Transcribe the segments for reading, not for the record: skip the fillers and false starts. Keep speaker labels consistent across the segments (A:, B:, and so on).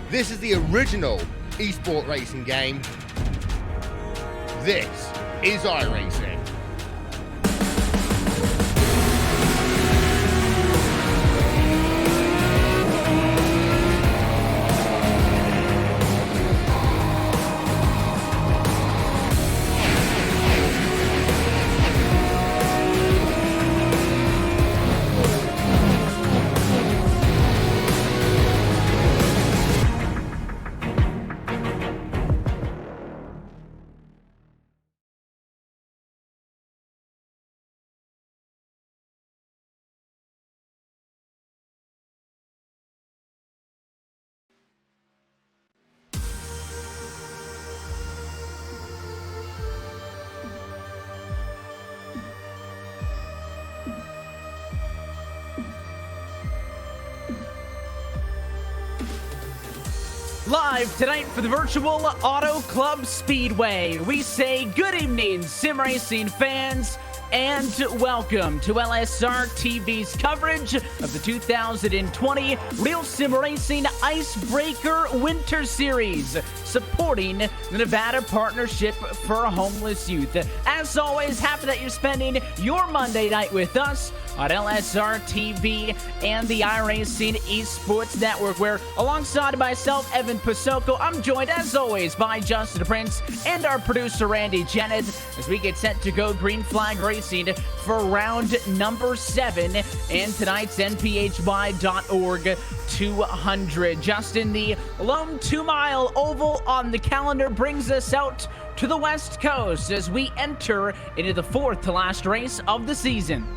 A: This is the original esport racing game. This is iRacing.
B: Live tonight for the virtual Auto Club Speedway, we say good evening, sim racing fans, and welcome to LSR TV's coverage of the 2020 Real Sim Racing Icebreaker Winter Series, supporting the Nevada Partnership for Homeless Youth. As always, happy that you're spending your Monday night with us on LSR TV and the iRacing Esports Network, where alongside myself, Evan Pasoko, I'm joined as always by Justin Prince and our producer Randy Jennett as we get set to go green flag racing for round number 7 in tonight's NPHY.org 200. Justin, the lone 2-mile oval on the calendar brings us out to the West Coast as we enter into the 4th to last race of the season.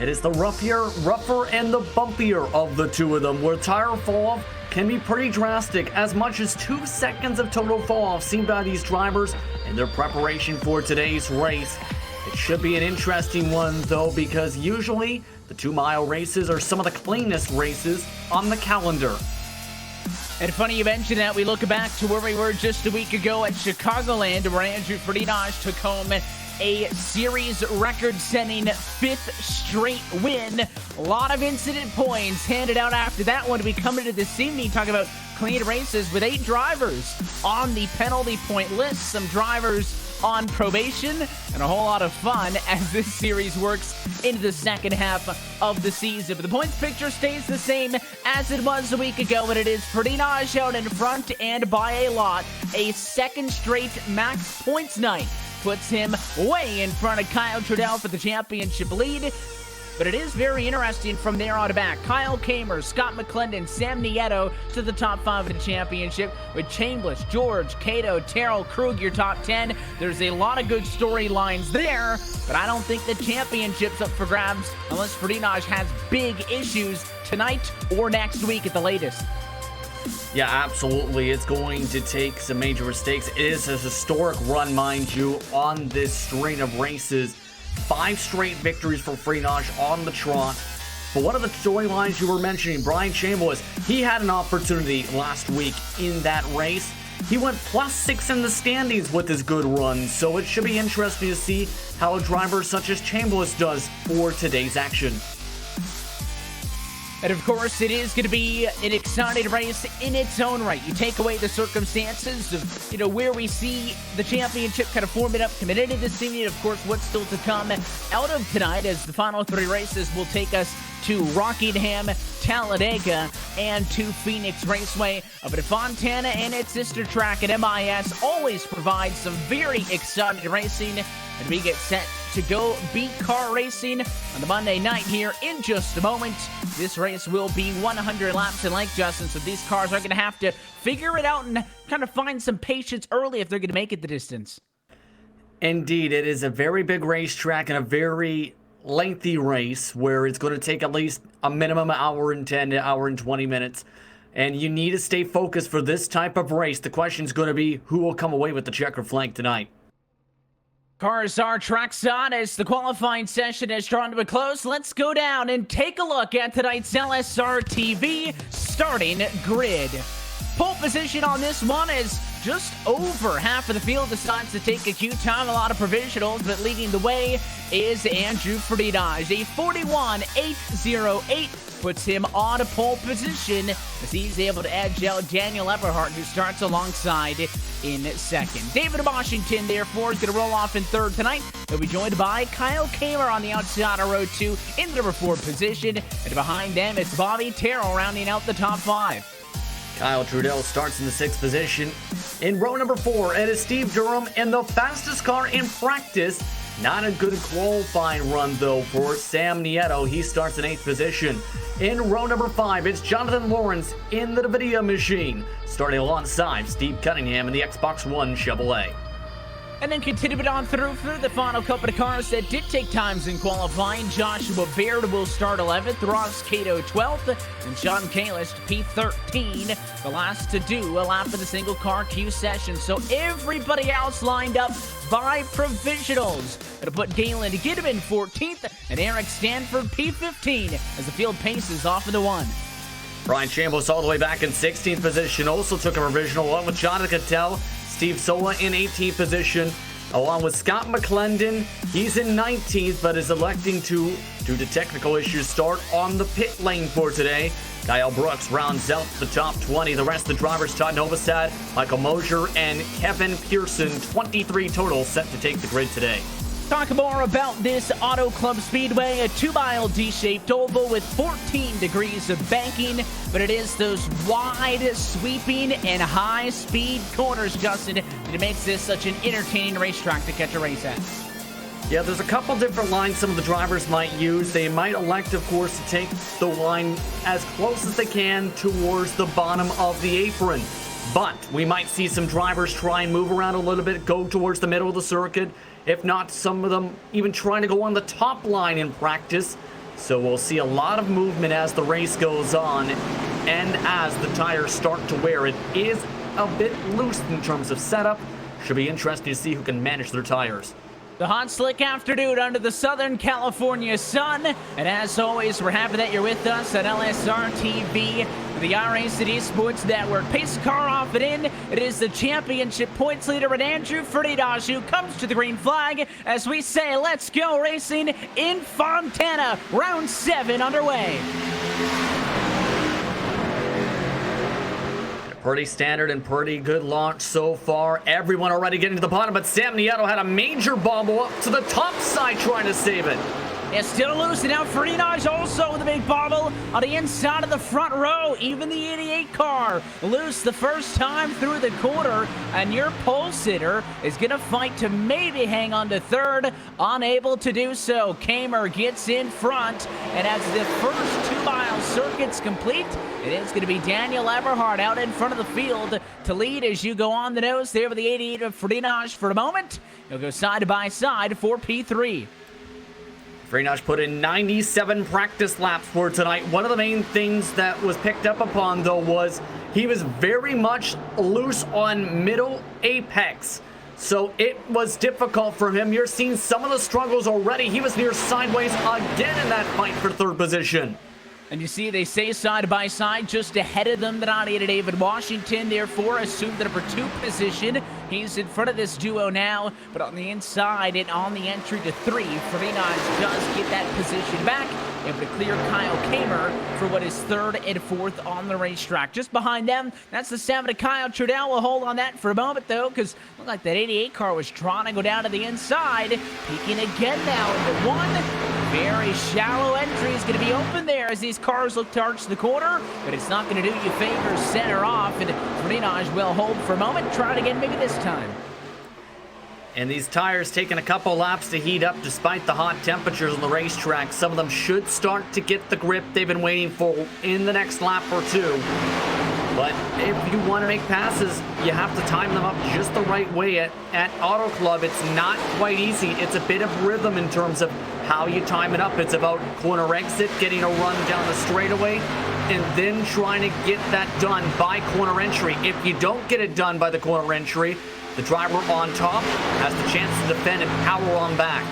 C: It is the rougher and the bumpier of the two of them, where tire fall-off can be pretty drastic. As much as 2 seconds of total fall-off seen by these drivers in their preparation for today's race. It should be an interesting one, though, because usually the 2-mile races are some of the cleanest races on the calendar.
B: And funny you mentioned that. We look back to where we were just a week ago at Chicagoland, where Andrew Ferdinand took home a series record-setting 5th straight win. A lot of incident points handed out after that one. We come into this evening talking about clean races with 8 drivers on the penalty point list, some drivers on probation, and a whole lot of fun as this series works into the second half of the season. But the points picture stays the same as it was a week ago, but it is Ferdinand out in front and by a lot. A second straight max points night puts him way in front of Kyle Trudell for the championship lead. But it is very interesting from there on back. Kyle Kamer, Scott McClendon, Sam Nieto to the top 5 of the championship, with Chambliss, George, Cato, Terrell, Krug, your top 10. There's a lot of good storylines there, but I don't think the championship's up for grabs unless Ferdinand has big issues tonight or next week at the latest.
C: Yeah, absolutely. It's going to take some major mistakes. It is a historic run, mind you, on this string of races. 5 straight victories for Ferdinand on the trot. But one of the storylines you were mentioning, Brian Chambliss, he had an opportunity last week in that race. He went +6 in the standings with his good run, so it should be interesting to see how a driver such as Chambliss does for today's action.
B: And of course, it is going to be an exciting race in its own right. You take away the circumstances of, where we see the championship kind of forming up coming into this evening. Of course, what's still to come out of tonight, as the final 3 races will take us to Rockingham, Talladega, and to Phoenix Raceway. But Fontana and its sister track at MIS always provide some very exciting racing. And we get set to go beat car racing on the Monday night here in just a moment. This race will be 100 laps in length, Justin, so these cars are going to have to figure it out and kind of find some patience early if they're going to make it the distance.
C: Indeed, it is a very big racetrack and a very lengthy race where it's going to take at least a minimum hour and 10 to hour and 20 minutes. And you need to stay focused for this type of race. The question is going to be who will come away with the checker flag tonight.
B: Cars are trackside as the qualifying session is drawn to a close. Let's go down and take a look at tonight's LSR TV starting grid. Pole position on this one is just over half of the field decides to take a queue time. A lot of provisionals, but leading the way is Andrew Ferdinand. A 41.808 puts him on a pole position as he's able to edge out Daniel Eberhardt, who starts alongside in second. David Washington, therefore, is going to roll off in third tonight. He'll be joined by Kyle Kamer on the outside of row 2 in the number 4 position. And behind them, it's Bobby Terrell rounding out the top 5.
C: Kyle Trudell starts in the 6th position. In row number 4, it is Steve Durham in the fastest car in practice. Not a good qualifying run, though, for Sam Nieto. He starts in 8th position. In row number 5, it's Jonathan Lawrence in the NVIDIA machine, starting alongside Steve Cunningham in the Xbox One Chevrolet.
B: And then continuing on through the final couple of cars that did take times in qualifying. Joshua Baird will start 11th, Ross Cato 12th, and Sean Kalish P13. The last to do a lap of the single car Q session. So everybody else lined up by provisionals. It'll put Galen Gittiman 14th and Eric Stanford P15 as the field paces off of the 1.
C: Brian Chambliss all the way back in 16th position. Also took a provisional along with Jonathan Cattell. Steve Sola in 18th position, along with Scott McClendon. He's in 19th, but is electing to, due to technical issues, start on the pit lane for today. Kyle Brooks rounds out the top 20. The rest of the drivers, Todd Novosad, Michael Mosier, and Kevin Pearson, 23 total set to take the grid today.
B: Talk more about this Auto Club Speedway, a 2-mile D-shaped oval with 14 degrees of banking, but it is those wide, sweeping, and high-speed corners, Justin, that it makes this such an entertaining racetrack to catch a race at.
C: Yeah, there's a couple different lines some of the drivers might use. They might elect, of course, to take the line as close as they can towards the bottom of the apron. But we might see some drivers try and move around a little bit, go towards the middle of the circuit. If not, some of them even trying to go on the top line in practice. So we'll see a lot of movement as the race goes on and as the tires start to wear. It is a bit loose in terms of setup. Should be interesting to see who can manage their tires.
B: The hot, slick afternoon under the Southern California sun. And as always, we're happy that you're with us at LSR TV, the iRacing Esports Network. Pace the car off and in. It is the championship points leader at Andrew Ferdinand who comes to the green flag as we say, let's go racing in Fontana. Round 7 underway.
C: Pretty standard and pretty good launch so far. Everyone already getting to the bottom, but Sam Nieto had a major bobble up to the top side trying to save it.
B: It's still loose, and now Ferdinand also with a big bobble on the inside of the front row. Even the 88 car loose the first time through the quarter, and your pole sitter is going to fight to maybe hang on to third, unable to do so. Kamer gets in front, and as the first 2-mile circuit's complete, it is going to be Daniel Eberhardt out in front of the field to lead as you go on the nose there with the 88 of Ferdinand for a moment. He'll go side by side for P3.
C: Ferdinand put in 97 practice laps for tonight. One of the main things that was picked up upon, though, was he was very much loose on middle apex. So it was difficult for him. You're seeing some of the struggles already. He was near sideways again in that fight for third position.
B: And you see they stay side by side just ahead of them. The 98 David Washington, therefore, assumed the number 2 position. He's in front of this duo now, but on the inside and on the entry to 3, Ferdinand does get that position back, able to clear Kyle Kamer for what is 3rd and 4th on the racetrack. Just behind them, that's the 7 of Kyle Trudell. We'll hold on that for a moment, though, because it looked like that 88 car was trying to go down to the inside. Peeking again now into 1. Very shallow entry is going to be open there as these cars look to arch the corner, but it's not going to do you favors. Center off, and Ferdinand will hold for a moment. Try it again maybe this time.
C: And these tires taking a couple laps to heat up despite the hot temperatures on the racetrack. Some of them should start to get the grip they've been waiting for in the next lap or two. But if you want to make passes, you have to time them up just the right way. At Auto Club, it's not quite easy. It's a bit of rhythm in terms of how you time it up. It's about corner exit, getting a run down the straightaway, and then trying to get that done by corner entry. If you don't get it done by the corner entry, the driver on top has the chance to defend and power on back.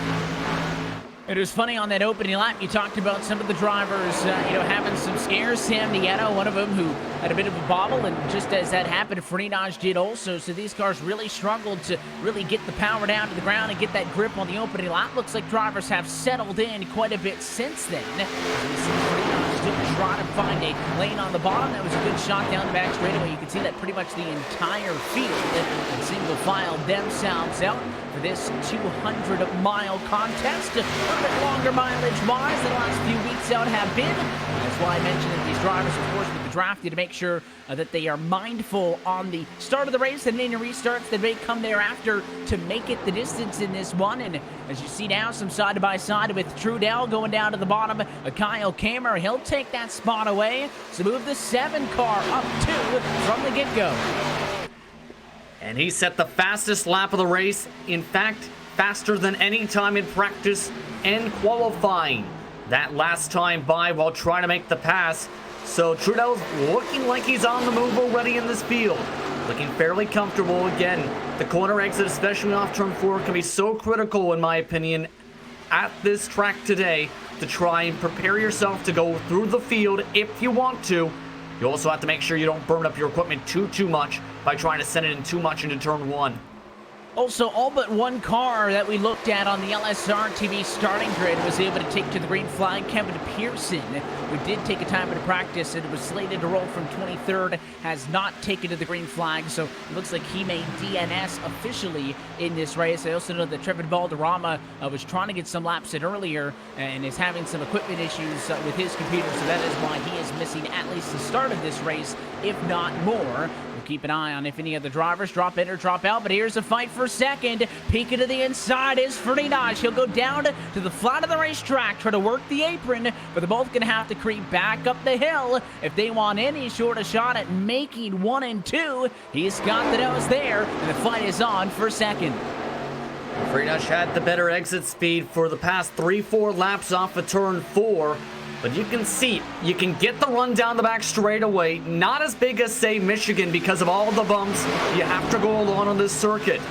B: It was funny on that opening lap. You talked about some of the drivers, having some scares. Sam Nieto, one of them, who had a bit of a bobble, and just as that happened, Freenage did also. So these cars really struggled to really get the power down to the ground and get that grip on the opening lap. Looks like drivers have settled in quite a bit since then. We see Freenage still trying to find a lane on the bottom. That was a good shot down the back straightaway. You can see that pretty much the entire field and single file themselves out for this 200-mile contest. A little bit longer mileage-wise than the last few weeks out have been. That's why I mentioned that these drivers, of course, with the draft, need to make sure that they are mindful on the start of the race and any restarts that may come thereafter to make it the distance in this one. And as you see now, some side-by-side with Trudell going down to the bottom. Kyle Kamer, he'll take that spot away. So move the 7 car up 2 from the get-go.
C: And he set the fastest lap of the race. In fact, faster than any time in practice and qualifying. That last time by while trying to make the pass. So Trudell's looking like he's on the move already in this field. Looking fairly comfortable. Again, the corner exit, especially off turn 4, can be so critical, in my opinion, at this track today to try and prepare yourself to go through the field if you want to. You also have to make sure you don't burn up your equipment too much by trying to send it in too much into turn 1.
B: Also, all but one car that we looked at on the LSR TV starting grid was able to take to the green flag. Kevin Pearson, who did take a time into practice and was slated to roll from 23rd, has not taken to the green flag, so it looks like he made DNS officially in this race. I also know that Trevor Valderrama was trying to get some laps in earlier and is having some equipment issues with his computer, so that is why he is missing at least the start of this race, if not more. We'll keep an eye on if any of the drivers drop in or drop out, but here's a fight for second. Peeking to the inside is Freenage. He'll go down to the flat of the racetrack, try to work the apron, but they're both going to have to creep back up the hill if they want any sort of shot at making 1 and 2. He's got the nose there, and the fight is on for second.
C: Freenage had the better exit speed for the past 3-4 laps off of turn 4. But you can see, you can get the run down the back straightaway. Not as big as, say, Michigan because of all the bumps you have to go along on this circuit.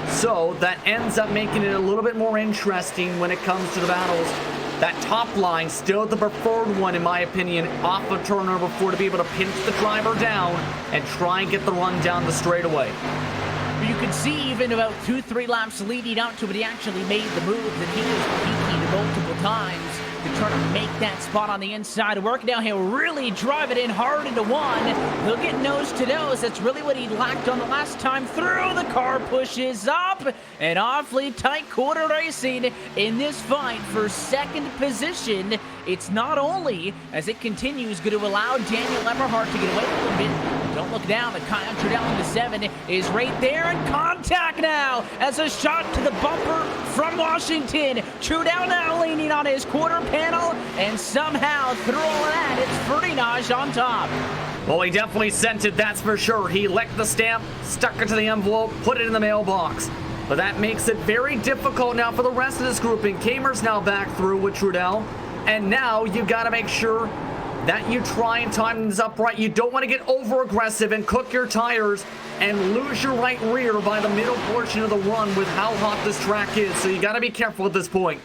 C: So that ends up making it a little bit more interesting when it comes to the battles. That top line, still the preferred one, in my opinion, off of turn number 4 to be able to pinch the driver down and try and get the run down the straightaway.
B: You can see even about 2-3 laps leading up to it, he actually made the move that he was peaking multiple times to try to make that spot on the inside work. Now he'll really drive it in hard into 1. He'll get nose to nose. That's really what he lacked on the last time through. The car pushes up, and awfully tight quarter racing in this fight for second position. It's not only, as it continues, going to allow Daniel Eberhardt to get away a little bit. Don't look down. The Kyle Trudell into 7 is right there, and contact now as a shot to the bumper from Washington. Trudell now leaning on his quarter panel, and somehow through all of that, it's Freenage on top.
C: Well, he definitely sent it, that's for sure. He licked the stamp, stuck it to the envelope, put it in the mailbox. But that makes it very difficult now for the rest of this grouping. Kamer's now back through with Trudell, and now you've got to make sure that you try and time this up right. You don't want to get over aggressive and cook your tires and lose your right rear by the middle portion of the run with how hot this track is. So you got to be careful at this point.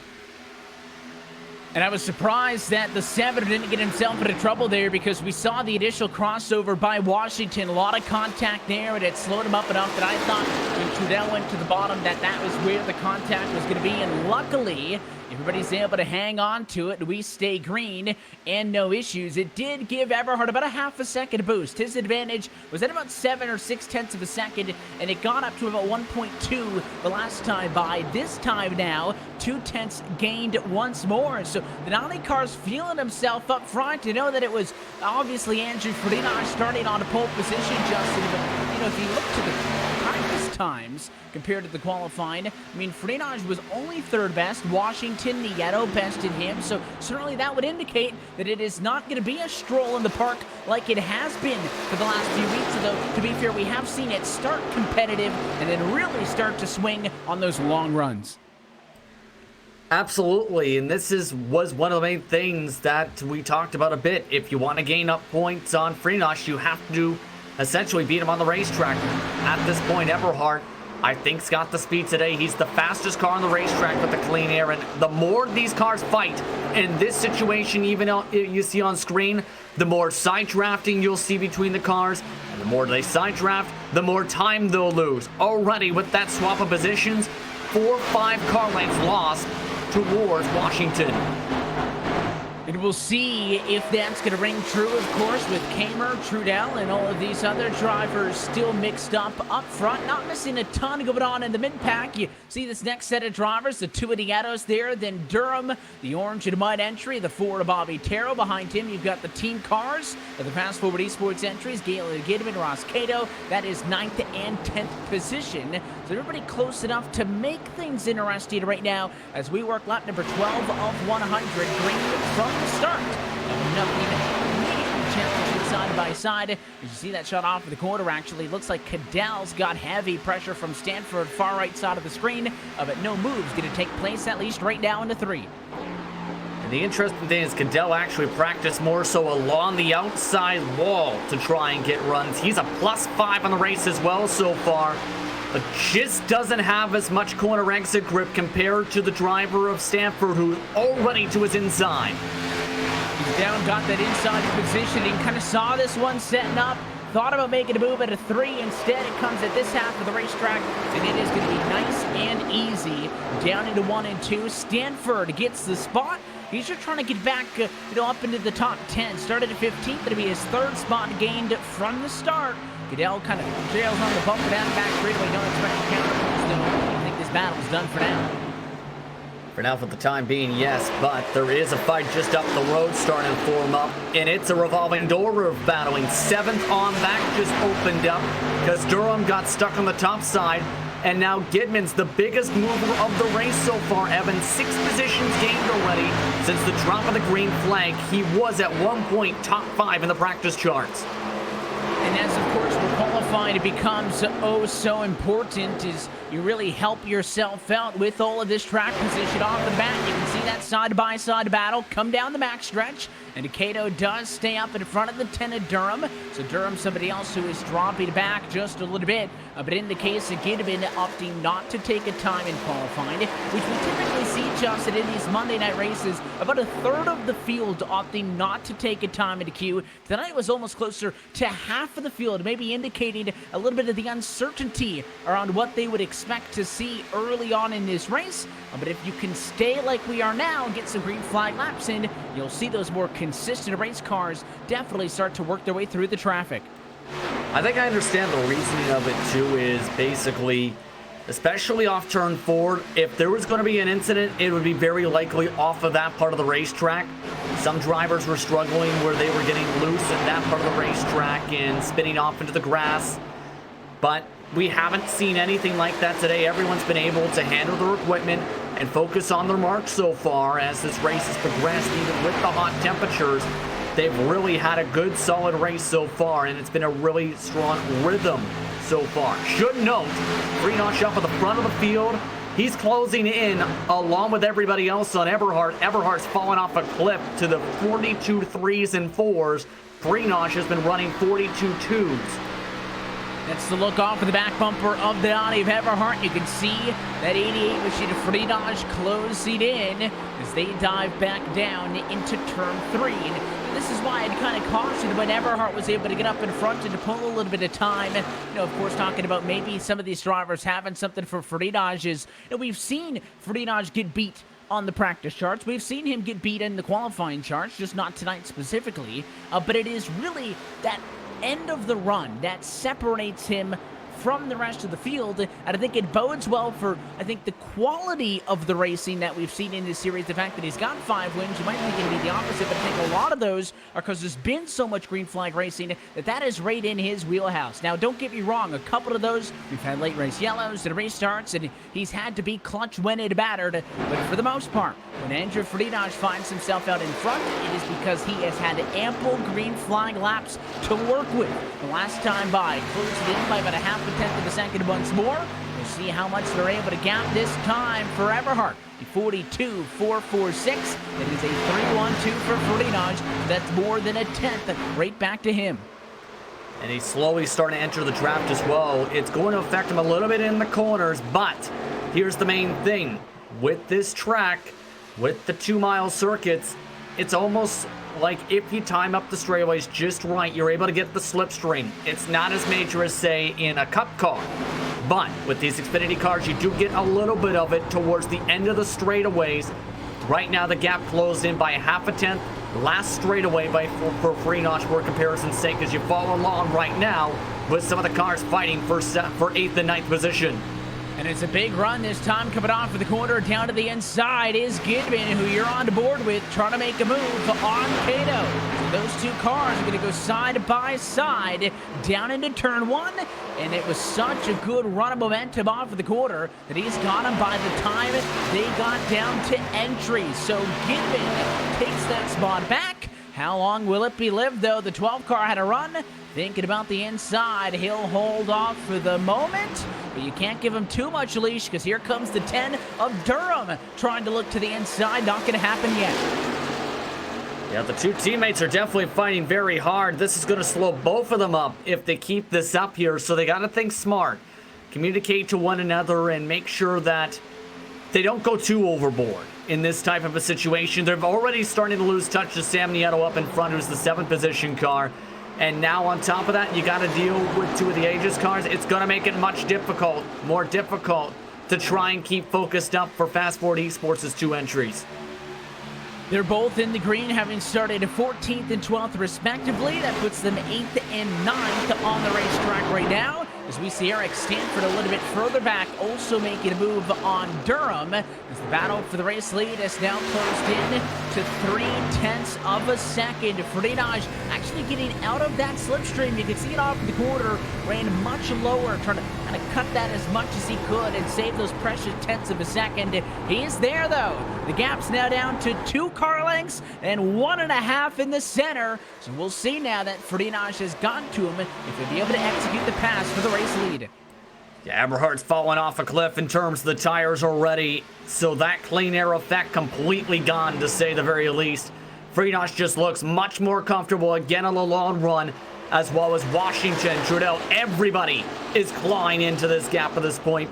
B: And I was surprised that the 7 didn't get himself into trouble there, because we saw the initial crossover by Washington. A lot of contact there, and it slowed him up enough that I thought when Trudell went to the bottom that was where the contact was going to be. And luckily, everybody's able to hang on to it. We stay green and no issues. It did give Eberhardt about a half a second boost. His advantage was at about 7 or 6/10 of a second, and it got up to about 1.2 the last time by. This time now, 2/10 gained once more. So the Denali car's feeling himself up front. You know that it was obviously Andrew Freenage starting on a pole position, Justin. But, if you look to the practice times compared to the qualifying, I mean, Freenage was only 3rd best. Washington, Nieto bested him. So certainly that would indicate that it is not going to be a stroll in the park like it has been for the last few weeks. Though, to be fair, we have seen it start competitive and then really start to swing on those long runs.
C: Absolutely, and this was one of the main things that we talked about a bit. If you want to gain up points on Freenage, you have to essentially beat him on the racetrack. At this point, Eberhardt I think he's got the speed today. He's the fastest car on the racetrack with the clean air, and the more these cars fight in this situation, even you see on screen, the more side drafting you'll see between the cars, and the more they side draft, the more time they'll lose. Already with that swap of positions, 4-5 car lengths lost towards Washington.
B: And we'll see if that's going to ring true, of course, with Kamer, Trudell, and all of these other drivers still mixed up front. Not missing a ton going on in the mid-pack. You see this next set of drivers, the two of the Edos there, then Durham, the orange and white entry, the Ford of Bobby Taro. Behind him, you've got the team cars of the Fast Forward Esports entries, Galen Gidman, Ross Cato. That is 9th and 10th position. So everybody close enough to make things interesting right now as we work lap number 12 of 100. Green from the start. Nothing immediately challenging side by side. As you see that shot off of the corner, actually looks like Cadell's got heavy pressure from Stanford, far right side of the screen, but no moves going to take place, at least right now into 3.
C: And the interesting thing is Cadell actually practiced more so along the outside wall to try and get runs. He's a +5 on the race as well so far, but just doesn't have as much corner exit grip compared to the driver of Stanford, who's already to his inside.
B: He's down, got that inside positioning, kind of saw this one setting up, thought about making a move at a 3. Instead, it comes at this half of the racetrack, and it is going to be nice and easy. Down into 1 and 2. Stanford gets the spot. He's just trying to get back, up into the top 10. Started at 15th. It'll be his 3rd spot gained from the start. Cadell kind of trails on the bumper down the back straightaway. Don't expect to counter. I think this battle's done for now.
C: For now, for the time being, yes, but there is a fight just up the road starting to form up, and it's a revolving door of battling. 7th on back just opened up because Durham got stuck on the top side, and now Gidman's the biggest mover of the race so far. Evan, 6 positions gained already since the drop of the green flag. He was at one point top 5 in the practice charts.
B: And as, of course, we're qualifying, it becomes oh so important is you really help yourself out with all of this track position off the bat. You can see that side-by-side battle come down the back stretch, and Cato does stay up in front of the 10 of Durham. So Durham, somebody else who is dropping back just a little bit. But in the case of Gidman opting not to take a time in qualifying, which we typically see, Justin, in these Monday night races, about a third of the field opting not to take a time in the queue. Tonight was almost closer to half of the field, maybe indicating a little bit of the uncertainty around what they would expect to see early on in this race. But if you can stay like we are now and get some green flag laps in, you'll see those more consistent race cars definitely start to work their way through the traffic.
C: I think I understand the reasoning of it too is basically, especially off turn 4, if there was going to be an incident, it would be very likely off of that part of the racetrack. Some drivers were struggling where they were getting loose in that part of the racetrack and spinning off into the grass. But we haven't seen anything like that today. Everyone's been able to handle their equipment and focus on their marks so far as this race has progressed. Even with the hot temperatures, they've really had a good solid race so far, and it's been a really strong rhythm so far. Should note, Freenotch up at the front of the field. He's closing in along with everybody else on Eberhardt. Eberhardt's fallen off a cliff to the 42 3s and 4s. Freenotch has been running 42 2s.
B: That's the look off of the back bumper of the Audi of Eberhardt. You can see that 88 machine of Freenotch closing in as they dive back down into turn 3. And this is why I'd kind of cautioned when Eberhardt was able to get up in front and to pull a little bit of time. And, of course, talking about maybe some of these drivers having something for Freenotch is, we've seen Freenotch get beat on the practice charts. We've seen him get beat in the qualifying charts, just not tonight specifically. But it is really that end of the run that separates him from the rest of the field, and I think it bodes well for, the quality of the racing that we've seen in this series. The fact that he's got 5 wins, you might think it'd be the opposite, but I think a lot of those are because there's been so much green flag racing that is right in his wheelhouse. Now, don't get me wrong, a couple of those, we've had late race yellows and restarts, and he's had to be clutch when it mattered, but for the most part, when Andrew Freenotch finds himself out in front, it is because he has had ample green flag laps to work with. The last time by, closed it in by about a half a tenth of a second once more. We'll see how much they're able to gap this time for Eberhardt. 42.446. It is a 3-1-2 for Freenotch. That's more than a tenth right back to him.
C: And he's slowly starting to enter the draft as well. It's going to affect him a little bit in the corners, but here's the main thing. With this track, with the 2-mile circuits, it's almost like if you time up the straightaways just right, you're able to get the slipstream. It's not as major as, say, in a cup car. But with these Xfinity cars, you do get a little bit of it towards the end of the straightaways. Right now, the gap closed in by 1/2 a tenth. Last straightaway for Freenotch, for comparison's sake, as you follow along right now with some of the cars fighting for 8th and 9th position.
B: And it's a big run this time coming off of the corner. Down to the inside is Gidman, who you're on board with, trying to make a move on Kato. So those two cars are going to go side by side down into turn 1. And it was such a good run of momentum off of the quarter that he's got him by the time they got down to entry. So Gidman takes that spot back. How long will it be lived, though? The 12 car had a run. Thinking about the inside, he'll hold off for the moment, but you can't give him too much leash because here comes the 10 of Durham trying to look to the inside. Not going to happen yet.
C: Yeah, the two teammates are definitely fighting very hard. This is going to slow both of them up if they keep this up here, so they got to think smart. Communicate to one another and make sure that they don't go too overboard in this type of a situation. They're already starting to lose touch to Sam Nieto up in front, who's the 7th position car. And now on top of that, you got to deal with 2 of the Aegis cars. It's going to make it more difficult to try and keep focused up for Fast Forward Esports' 2 entries.
B: They're both in the green, having started 14th and 12th respectively. That puts them 8th and 9th on the racetrack right now. As we see Eric Stanford a little bit further back, also making a move on Durham. As the battle for the race lead is now closed in to 0.3 of a second. Freenotch actually getting out of that slipstream. You can see it off the quarter, ran much lower, trying to kind of cut that as much as he could and save those precious tenths of a second. He's there, though. The gap's now down to 2 car lengths and 1.5 in the center. So we'll see now that Freenotch has gotten to him if he'll be able to execute the pass for the race lead.
C: Yeah, Eberhardt's falling off a cliff in terms of the tires already, so that clean air effect completely gone, to say the very least. Freenotch just looks much more comfortable again on the long run, as well as Washington, Trudell. Everybody is clawing into this gap at this point.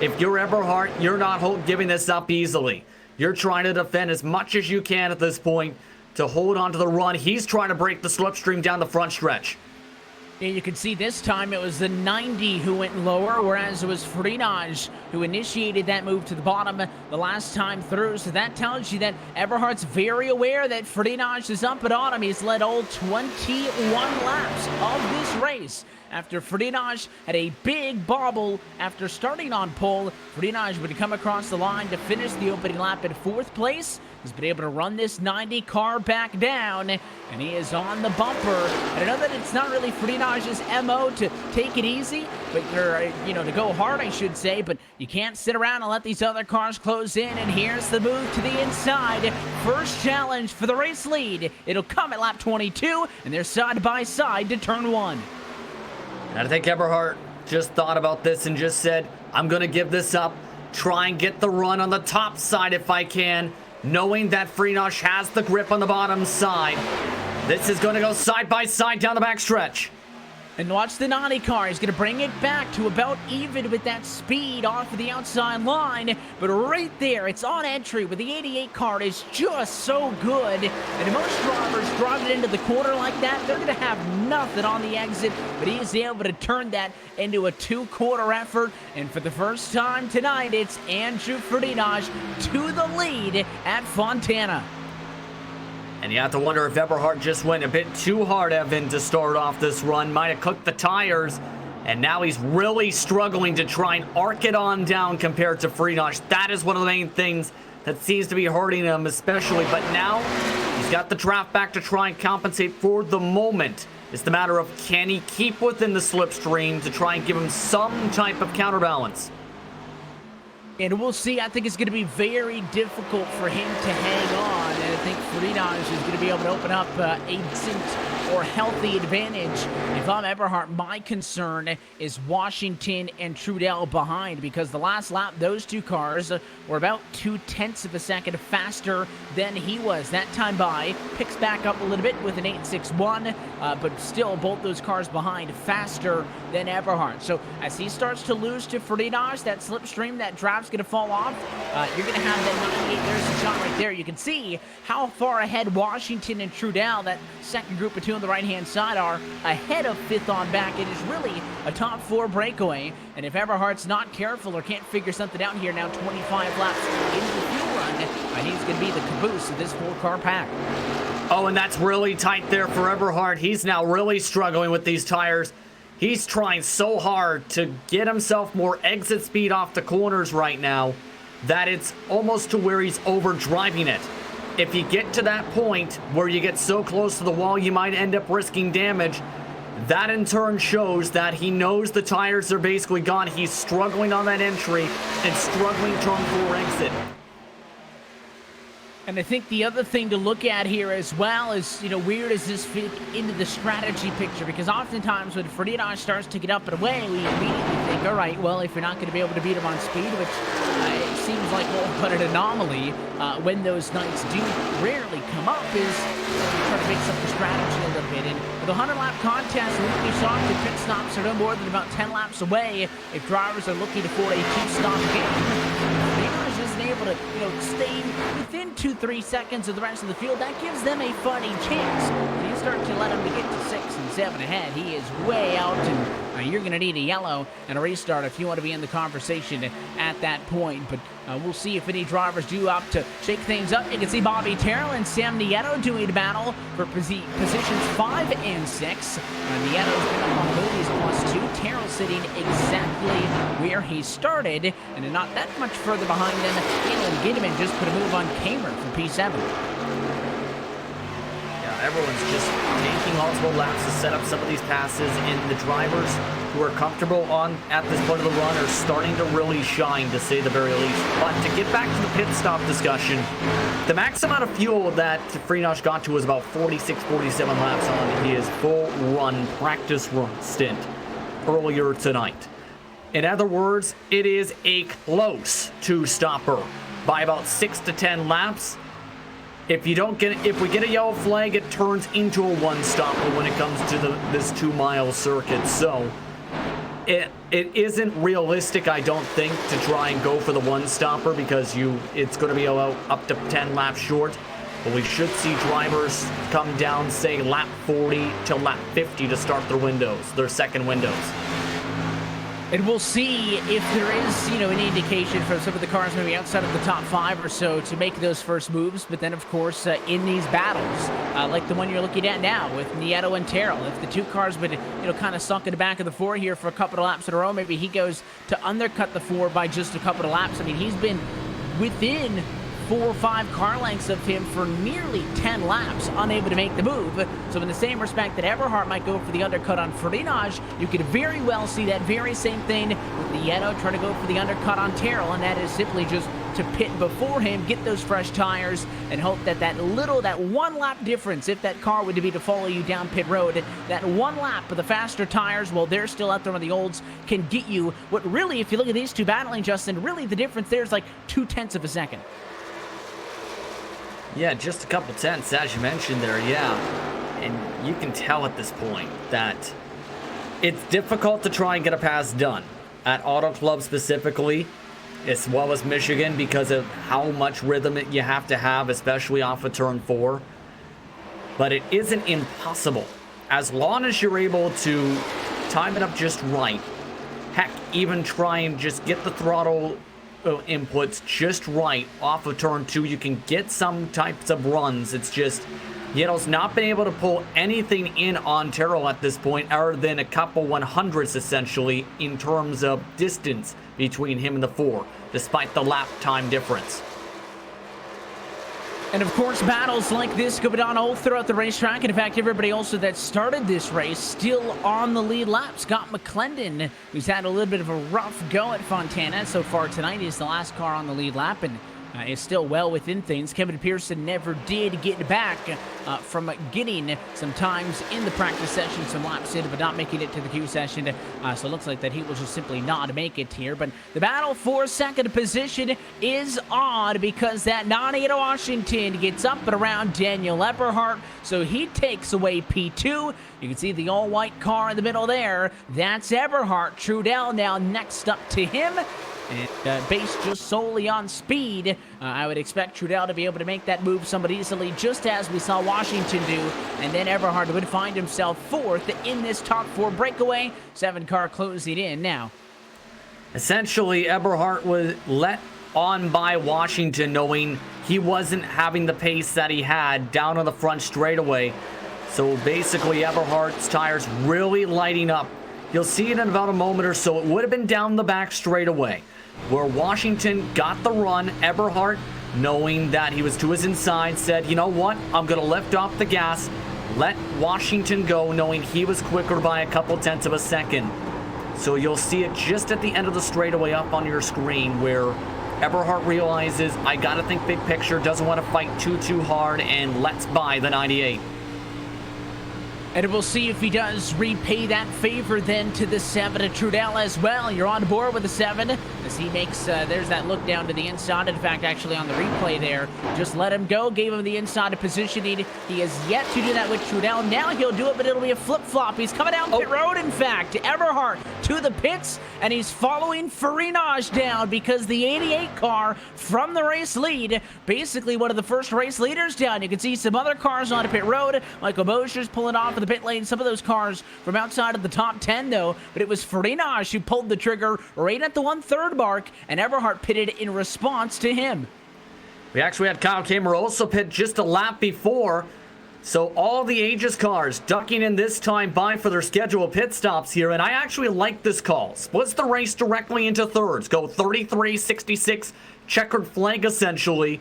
C: If you're Eberhardt, you're not giving this up easily. You're trying to defend as much as you can at this point to hold on to the run. He's trying to break the slipstream down the front stretch.
B: And you can see this time it was the 90 who went lower, whereas it was Freenotch who initiated that move to the bottom the last time through. So that tells you that Eberhardt's very aware that Freenotch is up and on him. He's led all 21 laps of this race. After Freenotch had a big bobble after starting on pole, Freenotch would come across the line to finish the opening lap in 4th place. He's been able to run this 90 car back down, and he is on the bumper. And I know that it's not really Freenotch's MO to take it easy, but to go hard, I should say, but you can't sit around and let these other cars close in. And here's the move to the inside. First challenge for the race lead. It'll come at lap 22, and they're side by side to turn 1.
C: And I think Eberhardt just thought about this and just said, I'm going to give this up, try and get the run on the top side if I can, knowing that Freenotch has the grip on the bottom side. This is going to go side by side down the backstretch.
B: And watch the 90 car. He's going to bring it back to about even with that speed off of the outside line. But right there, it's on entry with the 88 car. Is just so good. And most drivers drive it into the corner like that, they're going to have nothing on the exit. But he is able to turn that into a 2-quarter effort. And for the first time tonight, it's Andrew Freenotch to the lead at Fontana.
C: And you have to wonder if Eberhardt just went a bit too hard, Evan, to start off this run. Might have cooked the tires, and now he's really struggling to try and arc it on down compared to Freenotch. That is one of the main things that seems to be hurting him especially. But now he's got the draft back to try and compensate for the moment. It's the matter of, can he keep within the slipstream to try and give him some type of counterbalance?
B: And we'll see. I think it's going to be very difficult for him to hang on. And I think Friedrich is going to be able to open up a decent or healthy advantage. If I'm Eberhardt, my concern is Washington and Trudell behind, because the last lap, those two cars were about 0.2 of a second faster than he was. That time by picks back up a little bit with an 8.61, but still both those cars behind faster than Eberhardt. So as he starts to lose to Friedrich, that slipstream, that draft's going to fall off. You're going to have that 98. There's a shot right there. You can see how far ahead Washington and Trudell, that second group of two on the right-hand side, are ahead of fifth on back. It is really a top four breakaway. And if Eberhardt's not careful or can't figure something out here now, 25 laps into the fuel run, he's going to be the caboose of this four-car pack.
C: Oh, and that's really tight there for Eberhardt. He's now really struggling with these tires. He's trying so hard to get himself more exit speed off the corners right now that it's almost to where he's overdriving it. If you get to that point where you get so close to the wall, you might end up risking damage. That in turn shows that he knows the tires are basically gone. He's struggling on that entry and struggling turn 4 exit.
B: And I think the other thing to look at here as well is, where does this fit into the strategy picture? Because oftentimes when Friedrich starts to get up and away, we immediately think, all right, well, if you're not going to be able to beat him on speed, which it seems like but an anomaly when those nights do rarely come up, is try to mix up the strategy a little bit. And for the 100-lap contest, we saw the pit stops are no more than about 10 laps away if drivers are looking for a two-stop game. Able to, stay within 2-3 seconds of the rest of the field, that gives them a fighting chance. When you start to let him to get to 6 and 7 ahead, he is way out, and you're going to need a yellow and a restart if you want to be in the conversation at that point. But we'll see if any drivers do opt to shake things up. You can see Bobby Terrell and Sam Nieto doing battle for positions 5 and 6. Nieto's been up on Moody's +2. Terrell sitting exactly where he started, and not that much further behind him. Alan Gidman just put a move on Kamer from P7.
C: Yeah, everyone's just taking multiple laps to set up some of these passes, and the drivers who are comfortable at this point of the run are starting to really shine, to say the very least. But to get back to the pit stop discussion, the max amount of fuel that Friedrich got to was about 46, 47 laps on his full run, practice run stint earlier tonight. In other words, it is a close two-stopper by about 6 to 10 laps. If we get a yellow flag, it turns into a one-stopper when it comes to this 2-mile circuit. So it isn't realistic, I don't think, to try and go for the one-stopper, because it's going to be up to 10 laps short. But we should see drivers come down, say, lap 40 to lap 50 to start their second windows.
B: And we'll see if there is, any indication from some of the cars maybe outside of the top 5 or so to make those first moves. But then, of course, in these battles, like the one you're looking at now with Nieto and Terrell, if the two cars would, kind of sunk in the back of the 4 here for a couple of laps in a row, maybe he goes to undercut the 4 by just a couple of laps. I mean, he's been within 4 or 5 car lengths of him for nearly 10 laps, unable to make the move. So in the same respect that Eberhardt might go for the undercut on Friedrich, you could very well see that very same thing with Nieto trying to go for the undercut on Terrell, and that is simply just to pit before him, get those fresh tires, and hope that that 1 lap difference, if that car were to be to follow you down pit road, that 1 lap of the faster tires, while they're still out there on the olds, can get you what really, if you look at these two battling, Justin, really the difference there is like 0.2 of a second.
C: Yeah, just a couple tenths, as you mentioned there, yeah. And you can tell at this point that it's difficult to try and get a pass done. At Auto Club specifically, as well as Michigan, because of how much rhythm you have to have, especially off of turn 4. But it isn't impossible. As long as you're able to time it up just right. Heck, even try and just get the throttle inputs just right off of turn 2, you can get some types of runs. It's just Nieto's not been able to pull anything in on Terrell at this point, other than a couple 100s essentially in terms of distance between him and the 4, despite the lap time difference.
B: And of course, battles like this go on all throughout the racetrack. And in fact, everybody also that started this race still on the lead lap. Scott McClendon, who's had a little bit of a rough go at Fontana so far tonight, is the last car on the lead lap and is still well within things. Kevin Pearson never did get back from getting some times in the practice session, some laps in, but not making it to the Q session. So it looks like that he will just simply not make it here. But the battle for second position is on because that 98 Washington gets up and around Daniel Eberhardt. So he takes away P2. You can see the all-white car in the middle there. That's Eberhardt. Trudell now next up to him. And based just solely on speed, I would expect Trudell to be able to make that move somewhat easily, just as we saw Washington do. And then Eberhardt would find himself fourth in this top four breakaway. 7-car closing in now.
C: Essentially, Eberhardt was let on by Washington, knowing he wasn't having the pace that he had down on the front straightaway. So basically, Eberhardt's tires really lighting up. You'll see it in about a moment or so. It would have been down the back straightaway, where Washington got the run. Eberhardt, knowing that he was to his inside, said, you know what, I'm going to lift off the gas, let Washington go, knowing he was quicker by a couple tenths of a second. So you'll see it just at the end of the straightaway up on your screen, where Eberhardt realizes, I got to think big picture, doesn't want to fight too hard, and lets by the 98.
B: And we'll see if he does repay that favor then to the 7 to Trudell as well. You're on board with the 7 as he makes, there's that look down to the inside. In fact, actually on the replay there, just let him go, gave him the inside positioning. He has yet to do that with Trudell. Now he'll do it, but it'll be a flip-flop. He's coming down pit road, in fact. Eberhardt to the pits, and he's following Farinaj down because the 88 car from the race lead, basically one of the first race leaders down. You can see some other cars on pit road. Michael Mosher's pulling off of the pit lane. Some of those cars from outside of the top 10 though, but it was Farinaj who pulled the trigger right at the 1/3 mark, and Eberhardt pitted in response to him.
C: We actually had Kyle Kamer also pit just a lap before. So all the Aegis cars ducking in this time by for their scheduled pit stops here, and I actually like this call. Splits the race directly into thirds. Go 33-66, checkered flag essentially.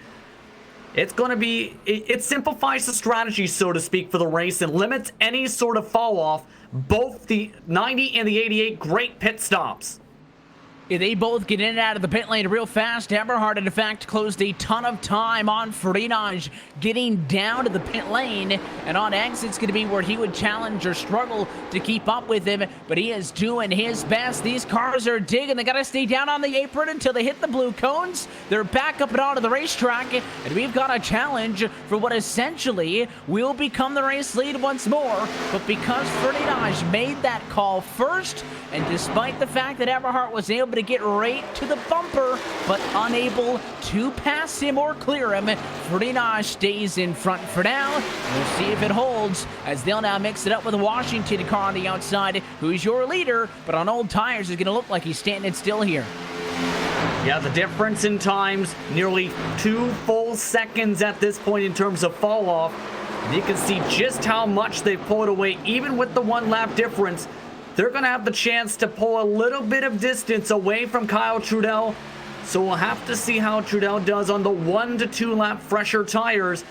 C: It's going to be, it simplifies the strategy, so to speak, for the race and limits any sort of fall off. Both the 90 and the 88, great pit stops.
B: Yeah, they both get in and out of the pit lane real fast. Eberhardt, in fact, closed a ton of time on Farinaj getting down to the pit lane. And on exit, it's going to be where he would challenge or struggle to keep up with him. But he is doing his best. These cars are digging. They got to stay down on the apron until they hit the blue cones. They're back up and onto the racetrack. And we've got a challenge for what essentially will become the race lead once more. But because Farinaj made that call first, and despite the fact that Eberhardt was able to get right to the bumper, but unable to pass him or clear him, Farinaj stays in front for now. We'll see if it holds, as they'll now mix it up with a Washington car on the outside, who's your leader, but on old tires is going to look like he's standing still here.
C: Yeah, the difference in times, nearly 2 full seconds at this point in terms of fall off. You can see just how much they've pulled away, even with the 1 lap difference. They're going to have the chance to pull a little bit of distance away from Kyle Trudell. So we'll have to see how Trudell does on the 1 to 2 lap fresher tires.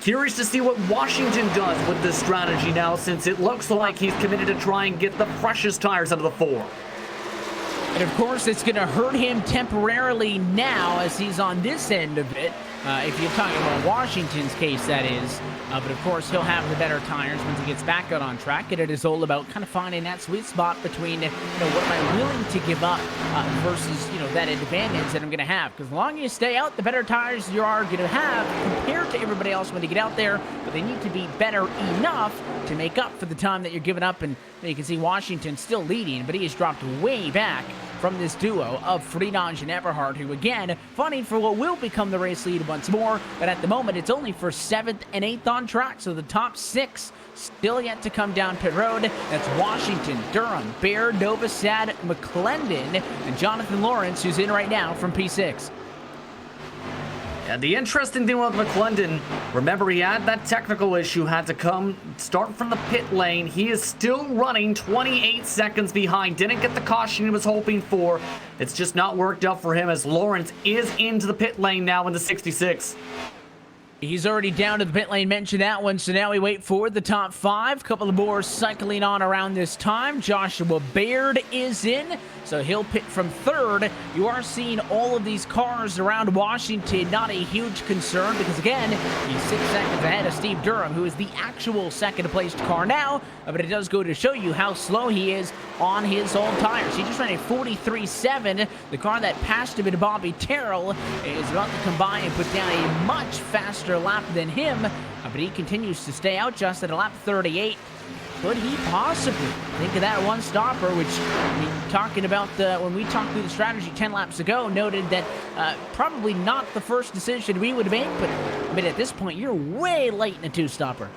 C: Curious to see what Washington does with this strategy now, since it looks like he's committed to try and get the freshest tires out of the 4.
B: And of course, it's going to hurt him temporarily now as he's on this end of it. If you're talking about Washington's case, that is. But of course, he'll have the better tires once he gets back out on track. And it is all about kind of finding that sweet spot between, what am I willing to give up versus, that advantage that I'm going to have. Because the longer you stay out, the better tires you are going to have compared to everybody else when you get out there. But they need to be better enough to make up for the time that you're giving up. And you can see Washington still leading, but he has dropped way back from this duo of Farinaj and Eberhardt, who again, fighting for what will become the race lead once more, but at the moment it's only for 7th and 8th on track, so the top 6 still yet to come down pit road. That's Washington, Durham, Baird, Novosad, McClendon, and Jonathan Lawrence, who's in right now from P6.
C: Yeah, the interesting thing with McClendon, remember he had that technical issue, had to start from the pit lane. He is still running 28 seconds behind. Didn't get the caution he was hoping for. It's just not worked out for him, as Lawrence is into the pit lane now in the 66.
B: He's already down to the pit lane, mentioned that one, so now we wait for the top 5. Couple of more cycling on around this time. Joshua Baird is in, so he'll pit from 3rd. You are seeing all of these cars around Washington, not a huge concern, because again, he's 6 seconds ahead of Steve Durham, who is the actual second-placed car now, but it does go to show you how slow he is on his old tires. He just ran a 43.7. The car that passed him in Bobby Terrell is about to come by and put down a much faster lap than him, but he continues to stay out just at a lap 38. Could he possibly think of that one stopper, which, I mean, talking about when we talked through the strategy 10 laps ago, noted that probably not the first decision we would make, but I mean, at this point, you're way late in a 2-stopper.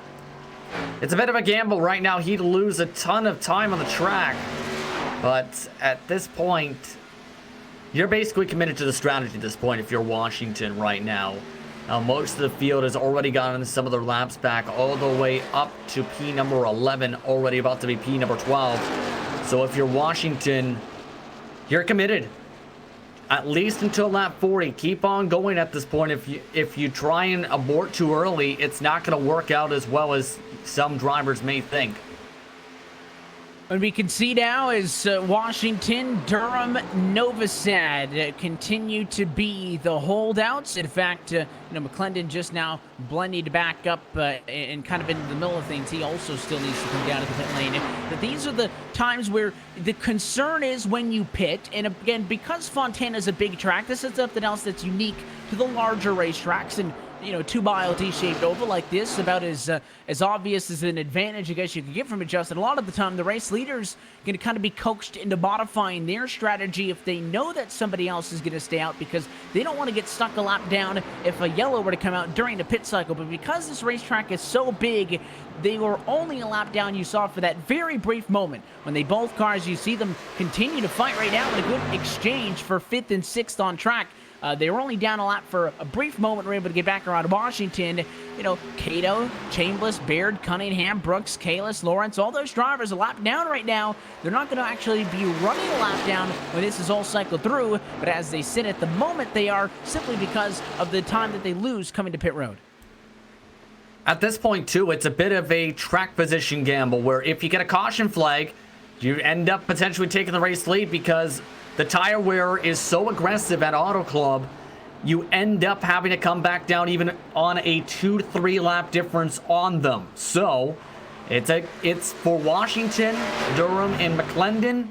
C: It's a bit of a gamble right now. He'd lose a ton of time on the track, but at this point, you're basically committed to the strategy at this point if you're Washington right now. Now, most of the field has already gotten some of their laps back all the way up to P number 11, already about to be P number 12. So if you're Washington, you're committed. At least until lap 40. Keep on going at this point. If you try and abort too early, it's not going to work out as well as some drivers may think.
B: What we can see now is Washington, Durham, Novosad continue to be the holdouts. In fact, McClendon just now blended back up and kind of into the middle of things. He also still needs to come down to the pit lane. But these are the times where the concern is when you pit. And again, because Fontana is a big track, this is something else that's unique to the larger racetracks. And 2-mile T-shaped oval like this, about as obvious as an advantage I guess you could get from it, Justin. A lot of the time, the race leaders going to kind of be coaxed into modifying their strategy if they know that somebody else is going to stay out, because they don't want to get stuck a lap down if a yellow were to come out during the pit cycle. But because this racetrack is so big, they were only a lap down, you saw, for that very brief moment when they both cars, you see them continue to fight right now in a good exchange for 5th and 6th on track. They were only down a lap for a brief moment. We're able to get back around Washington. Cato, Chambliss, Baird, Cunningham, Brooks, Kalis, Lawrence, all those drivers a lap down right now. They're not going to actually be running a lap down when this is all cycled through, but as they sit at the moment, they are, simply because of the time that they lose coming to pit road.
C: At this point, too, it's a bit of a track position gamble where if you get a caution flag, you end up potentially taking the race lead because the tire wear is so aggressive at Auto Club, you end up having to come back down even on a 2 to 3 lap difference on them. So it's for Washington, Durham, and McClendon,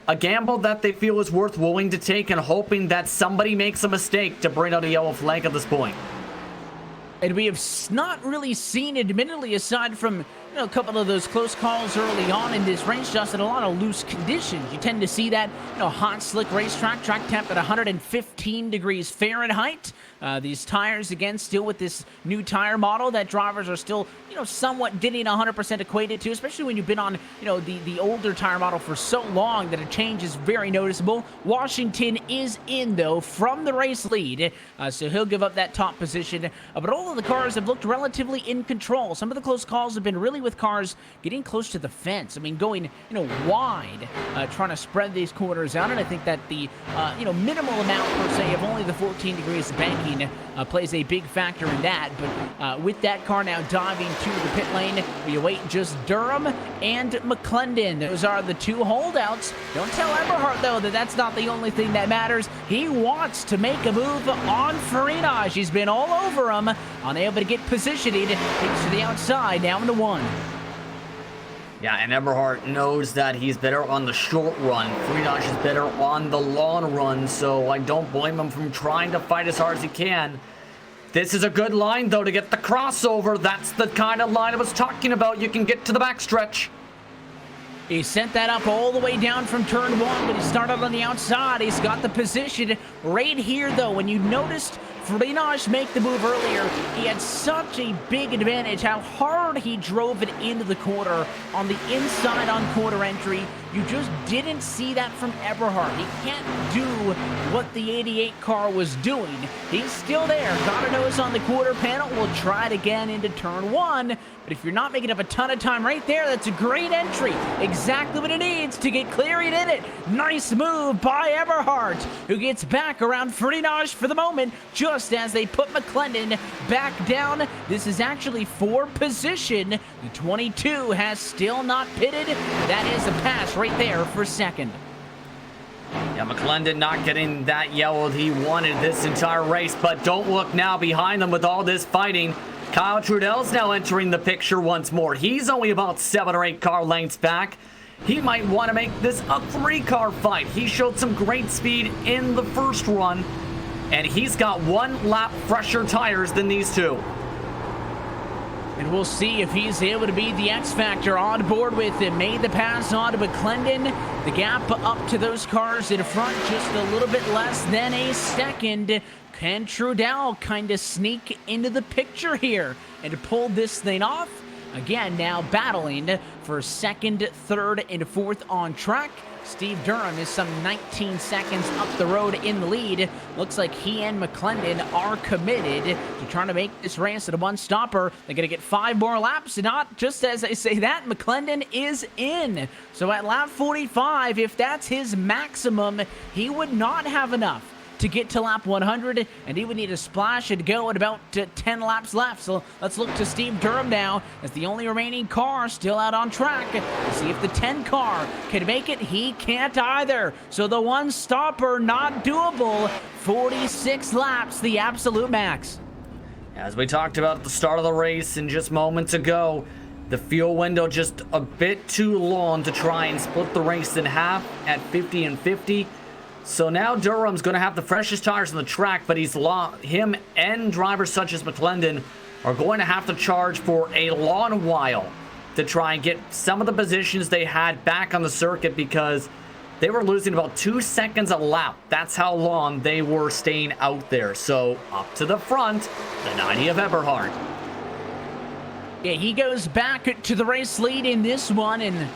C: a gamble that they feel is willing to take and hoping that somebody makes a mistake to bring out a yellow flag at this point.
B: And we have not really seen, admittedly, aside from a couple of those close calls early on in this race, just in a lot of loose conditions. You tend to see that, hot, slick racetrack, track temp at 115 degrees Fahrenheit. These tires, again, still with this new tire model that drivers are still, somewhat getting 100% equated to, especially when you've been on, the older tire model for so long that a change is very noticeable. Washington is in, though, from the race lead, so he'll give up that top position. But all of the cars have looked relatively in control. Some of the close calls have been really with cars getting close to the fence. I mean, going, wide, trying to spread these corners out. And I think that the, minimal amount, per se, of only the 14 degrees of banking plays a big factor in that. But with that car now diving to the pit lane, we await just Durham and McClendon. Those are the 2 holdouts. Don't tell Eberhardt, though, that that's not the only thing that matters. He wants to make a move on Farinaj. He's been all over him, unable to get positioning. Takes to the outside, now into 1.
C: Yeah, and Eberhardt knows that he's better on the short run. Farinaj is better on the long run, so I don't blame him from trying to fight as hard as he can. This is a good line, though, to get the crossover. That's the kind of line I was talking about. You can get to the backstretch.
B: He sent that up all the way down from turn 1, but he started on the outside. He's got the position right here, though. When you noticed Farinaj make the move earlier, he had such a big advantage how hard he drove it into the corner on the inside on quarter entry. You just didn't see that from Eberhardt. He can't do what the 88 car was doing. He's still there. Got a nose on the quarter panel. We'll try it again into turn 1. But if you're not making up a ton of time right there, that's a great entry. Exactly what it needs to get clear. He did it. Nice move by Eberhardt, who gets back around Farinaj for the moment. Just just as they put McClendon back down. This is actually for position. The 22 has still not pitted. That is a pass right there for second.
C: Yeah, McClendon not getting that yellow he wanted this entire race, but don't look now behind them with all this fighting. Kyle Trudell's now entering the picture once more. He's only about 7 or 8 car lengths back. He might want to make this a 3-car fight. He showed some great speed in the first run, and he's got 1 lap fresher tires than these two.
B: And we'll see if he's able to be the X Factor on board with him. Made the pass on to McClendon. The gap up to those cars in front, just a little bit less than a second. Can Trudell kind of sneak into the picture here and pull this thing off? Again, now battling for second, third, and fourth on track. Steve Durham is some 19 seconds up the road in the lead. Looks like he and McClendon are committed to trying to make this race at a one-stopper. They're going to get 5 more laps, and not just as I say that, McClendon is in. So at lap 45, if that's his maximum, he would not have enough to get to lap 100, and he would need a splash and go at about 10 laps left. So let's look to Steve Durham now as the only remaining car still out on track. Let's see if the 10 car can make it. He can't either. So the one stopper not doable. 46 laps, the absolute max.
C: As we talked about at the start of the race and just moments ago, the fuel window just a bit too long to try and split the race in half at 50 and 50. So now Durham's going to have the freshest tires on the track, but him and drivers such as McClendon are going to have to charge for a long while to try and get some of the positions they had back on the circuit, because they were losing about 2 seconds a lap. That's how long they were staying out there. So up to the front, the 90 of Eberhard.
B: Yeah, he goes back to the race lead in this one, and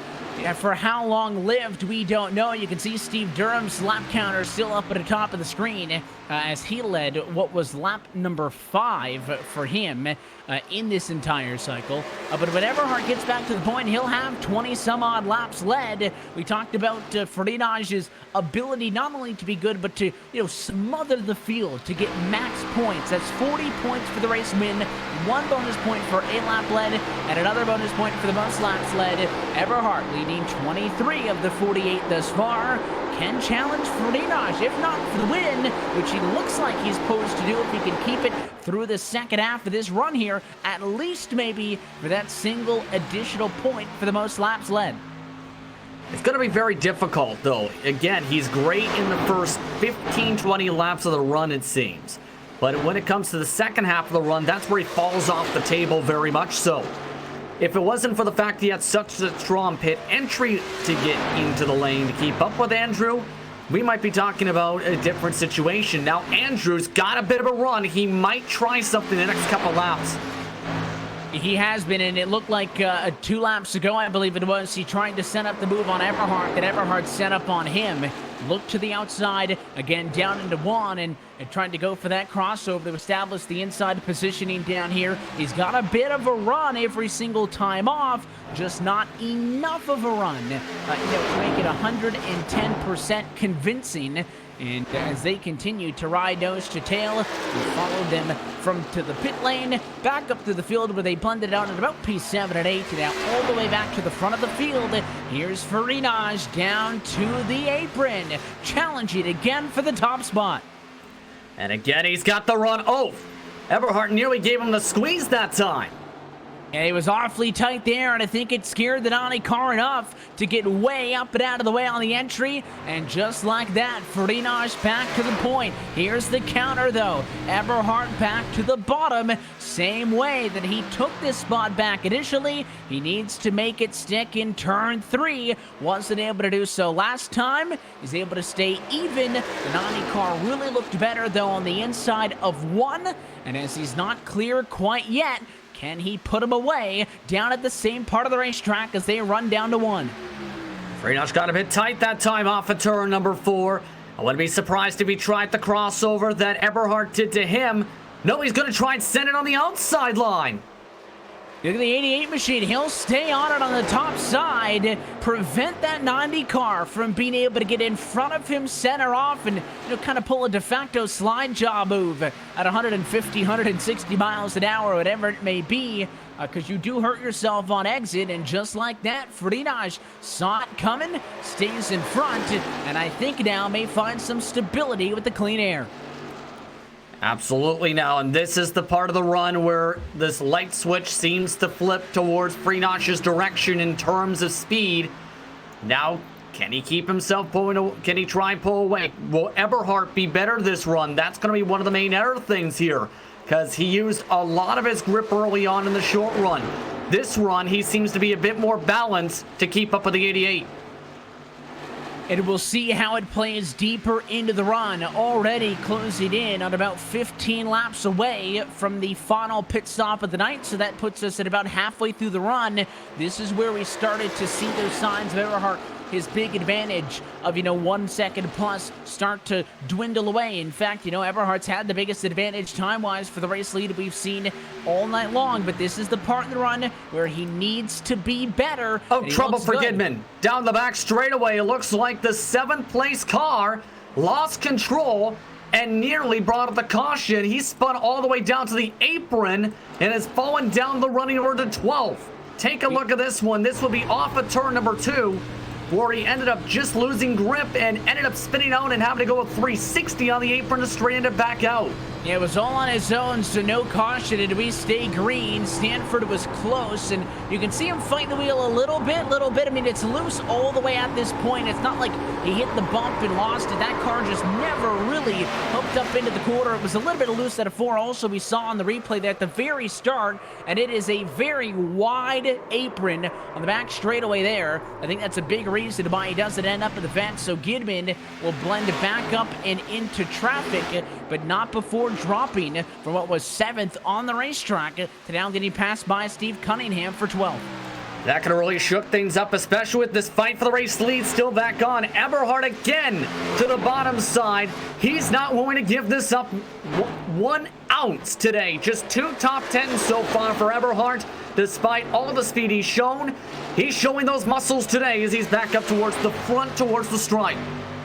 B: for how long lived, we don't know. You can see Steve Durham's lap counter still up at the top of the screen as he led what was lap number 5 for him in this entire cycle. But when Eberhard gets back to the point, he'll have 20-some-odd laps led. We talked about Frinage's ability not only to be good, but to smother the field to get max points. That's 40 points for the race win, 1 bonus point for a lap led, and another bonus point for the most laps led. Eberhard leading 23 of the 48 thus far. Can challenge Frinage, if not for the win, which he looks like he's posed to do if he can keep it through the second half of this run here, at least maybe for that single additional point for the most laps led.
C: It's going to be very difficult, though. Again, he's great in the first 15-20 laps of the run, it seems. But when it comes to the second half of the run, that's where he falls off the table very much so. If it wasn't for the fact he had such a strong pit entry to get into the lane to keep up with Andrew, we might be talking about a different situation. Now, Andrew's got a bit of a run. He might try something the next couple laps.
B: He has been, and it looked like 2 laps ago, I believe it was, he tried to set up the move on Eberhard that Eberhard set up on him. Looked to the outside, again down into 1, and tried to go for that crossover to establish the inside positioning down here. He's got a bit of a run every single time off, just not enough of a run to make it 110% convincing. And as they continue to ride nose to tail, we followed them from to the pit lane, back up to the field where they blended out at about P7 and 8, and now all the way back to the front of the field. Here's Farinage down to the apron, challenging again for the top spot.
C: And again, he's got the run. Oh, Eberhard nearly gave him the squeeze that time.
B: And it was awfully tight there, and I think it scared the Donnie car enough to get way up and out of the way on the entry. And just like that, Frinage back to the point. Here's the counter, though. Eberhard back to the bottom. Same way that he took this spot back initially. He needs to make it stick in turn 3. Wasn't able to do so last time. He's able to stay even. The Donnie car really looked better, though, on the inside of 1. And as he's not clear quite yet, can he put him away down at the same part of the racetrack as they run down to 1?
C: Freinach got a bit tight that time off of turn number 4. I wouldn't be surprised if he tried the crossover that Eberhard did to him. No, he's going to try and send it on the outside line.
B: Look at the 88 machine. He'll stay on it on the top side, prevent that 90 car from being able to get in front of him, center off, and kind of pull a de facto slide job move at 150, 160 miles an hour, whatever it may be, because you do hurt yourself on exit. And just like that, Frinage saw it coming, stays in front, and I think now may find some stability with the clean air.
C: Absolutely now, and this is the part of the run where this light switch seems to flip towards Freenach's direction in terms of speed. Now, can he keep himself pulling? Can he try and pull away? Will Eberhardt be better this run? That's going to be one of the main error things here, because he used a lot of his grip early on in the short run. This run, he seems to be a bit more balanced to keep up with the 88.
B: And we'll see how it plays deeper into the run. Already closing in on about 15 laps away from the final pit stop of the night. So that puts us at about halfway through the run. This is where we started to see those signs of Eberhardt, his big advantage of, 1 second plus, start to dwindle away. In fact, Eberhardt's had the biggest advantage time-wise for the race lead we've seen all night long. But this is the part of the run where he needs to be better.
C: Oh, trouble for Gidman. Down the back straightaway, it looks like the 7th place car lost control and nearly brought up the caution. He spun all the way down to the apron and has fallen down the running order to 12th. Take a look at this one. This will be off of turn number 2. Where he ended up just losing grip and ended up spinning out and having to go with 360 on the apron to straighten it back out.
B: Yeah, it was all on his own, so no caution, and we stay green. Stanford was close, and you can see him fight the wheel a little bit. I mean, it's loose all the way at this point. It's not like he hit the bump and lost it. That car just never really hooked up into the quarter. It was a little bit loose at a 4. Also, we saw on the replay there at the very start, and it is a very wide apron on the back straightaway there. I think that's a big reason why he doesn't end up in the vent, so Gidman will blend back up and into traffic, but not before dropping from what was 7th on the racetrack to now getting passed by Steve Cunningham for 12th.
C: That could have really shook things up, especially with this fight for the race lead still back on. Eberhardt again to the bottom side. He's not willing to give this up 1 ounce today. Just 2 top 10s so far for Eberhardt. Despite all the speed he's shown, he's showing those muscles today as he's back up towards the front, towards the stripe.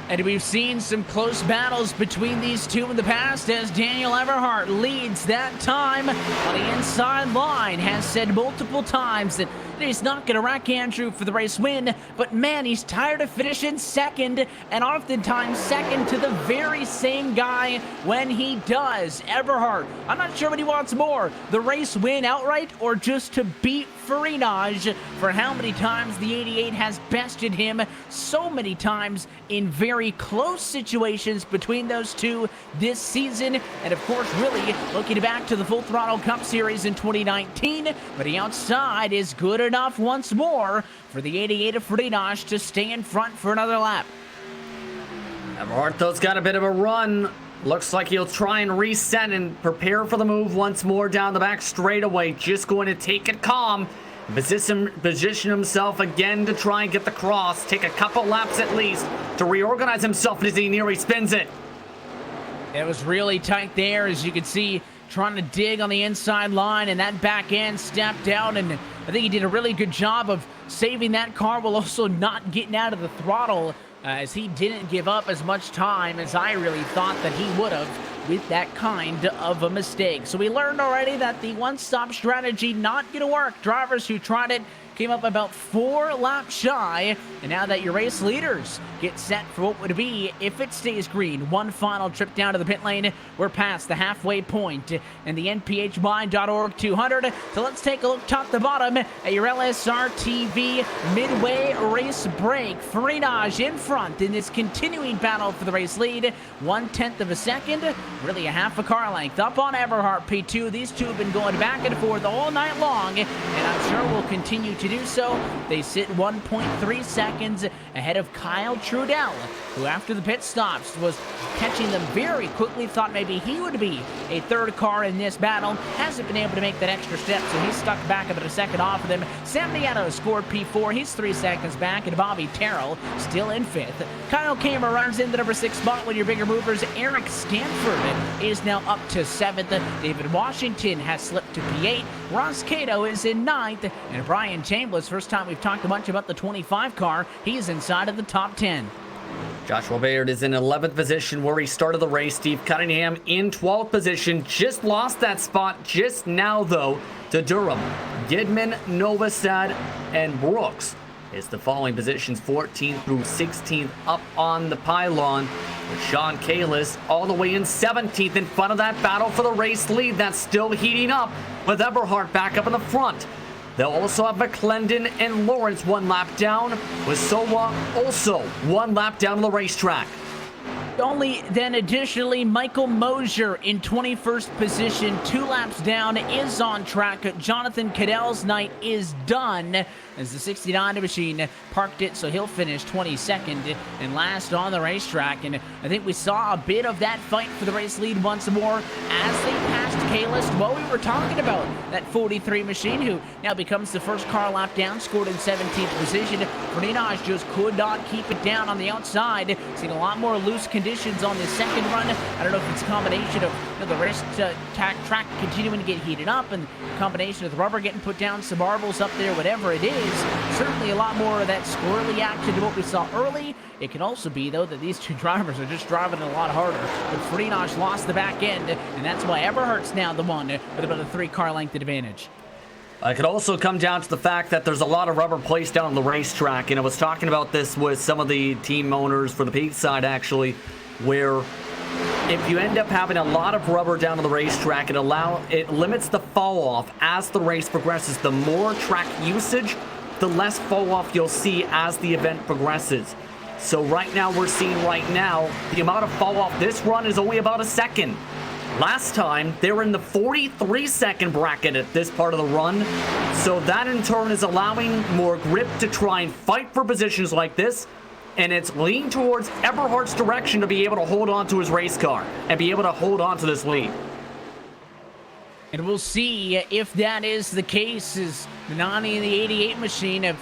B: And we've seen some close battles between these two in the past as Daniel Eberhardt leads that time on the inside line. Has said multiple times that he's not going to rack Andrew for the race win, but man, he's tired of finishing second, and oftentimes second to the very same guy when he does. Eberhardt, I'm not sure what he wants more, the race win outright or just to beat Frinage for how many times the 88 has bested him so many times in very close situations between those two this season. And of course, really looking back to the Full Throttle Cup Series in 2019, but the outside is good enough once more for the 88 of Frinage to stay in front for another lap.
C: Eberhardt, though, has got a bit of a run. Looks like he'll try and reset and prepare for the move once more down the back straightaway. Just going to take it calm. Position himself again to try and get the cross. Take a couple laps at least to reorganize himself as he nearly spins it.
B: It was really tight there, as you can see, trying to dig on the inside line, and that back end stepped out, and I think he did a really good job of saving that car while also not getting out of the throttle, as he didn't give up as much time as I really thought that he would have with that kind of a mistake. So we learned already that the one-stop strategy not going to work. Drivers who tried it came up about 4 laps shy, and now that your race leaders get set for what would be, if it stays green, one final trip down to the pit lane, we're past the halfway point in the NPHY.org 200. So let's take a look top to bottom at your LSR TV midway race break. Frinage in front in this continuing battle for the race lead, 1/10 of a second, really a half a car length up on Eberhardt P2. These two have been going back and forth all night long, and I'm sure we'll continue to do so. They sit 1.3 seconds ahead of Kyle Trudell, who after the pit stops was catching them very quickly, thought maybe he would be a third car in this battle. Hasn't been able to make that extra step, so he's stuck back about a second off of them. Sam Nieto scored P4. He's 3 seconds back, and Bobby Terrell still in 5th. Kyle Kamer runs in the number 6 spot with your bigger movers. Eric Stanford is now up to 7th. David Washington has slipped to P8. Ross Cato is in 9th. And Brian Chambliss, first time we've talked a bunch about the 25 car, he's inside of the top 10.
C: Joshua Bayard is in 11th position where he started the race. Steve Cunningham in 12th position. Just lost that spot just now, though, to Durham. Gidman, Novosad, and Brooks is the following positions 14th through 16th up on the pylon, with Sean Kalis all the way in 17th in front of that battle for the race lead that's still heating up, with Eberhardt back up in the front. They'll also have McClendon and Lawrence 1 lap down, with Sowa also 1 lap down on the racetrack.
B: Only then additionally, Michael Mosier in 21st position, 2 laps down, is on track. Jonathan Cadell's night is done as the 69 machine parked it, so he'll finish 22nd and last on the racetrack. And I think we saw a bit of that fight for the race lead once more as they passed Kalis. What we were talking about, that 43 machine who now becomes the first car lap down, scored in 17th position. Frenage just could not keep it down on the outside. Seen a lot more loose conditions on the second run. I don't know if it's a combination of the race track continuing to get heated up and combination of the rubber getting put down, some marbles up there, whatever it is. Certainly a lot more of that squirrely action to what we saw early. It can also be, though, that these two drivers are just driving it a lot harder. But Frenage lost the back end, and that's why Eberhardt's now the one with about a 3-car length advantage.
C: It could also come down to the fact that there's a lot of rubber placed down on the racetrack, and I was talking about this with some of the team owners for the Pete side, actually, where if you end up having a lot of rubber down on the racetrack, it limits the fall off as the race progresses. The more track usage, the less fall off you'll see as the event progresses. So right now we're seeing the amount of fall off this run is only about a second. Last time they were in the 43-second bracket at this part of the run, so that in turn is allowing more grip to try and fight for positions like this. And it's leaning towards Eberhardt's direction to be able to hold on to his race car and be able to hold on to this lead.
B: And we'll see if that is the case, as the 90 and the 88 machine have,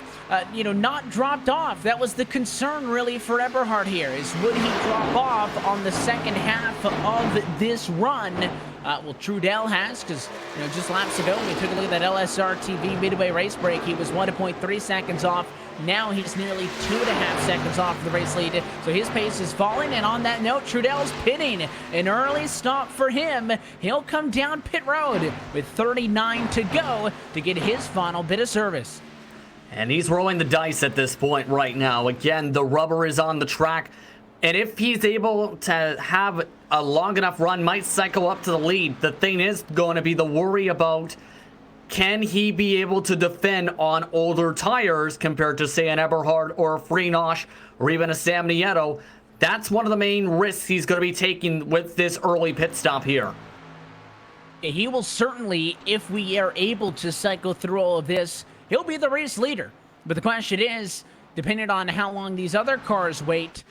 B: not dropped off. That was the concern, really, for Eberhardt here, is would he drop off on the second half of this run? Well, Trudell has, because just laps ago, when we took a look at that LSR TV midway race break, he was 1.3 seconds off. Now he's nearly 2.5 seconds off the race lead, so his pace is falling. And on that note, Trudell's pitting. An early stop for him. He'll come down pit road with 39 to go to get his final bit of service.
C: And he's rolling the dice at this point right now. Again, the rubber is on the track, and if he's able to have a long enough run, might cycle up to the lead. The thing is going to be the worry about, can he be able to defend on older tires compared to, say, an Eberhardt or a Frenage or even a Sam Nieto? That's one of the main risks he's going to be taking with this early pit stop here.
B: He will certainly, if we are able to cycle through all of this, he'll be the race leader. But the question is, depending on how long these other cars wait,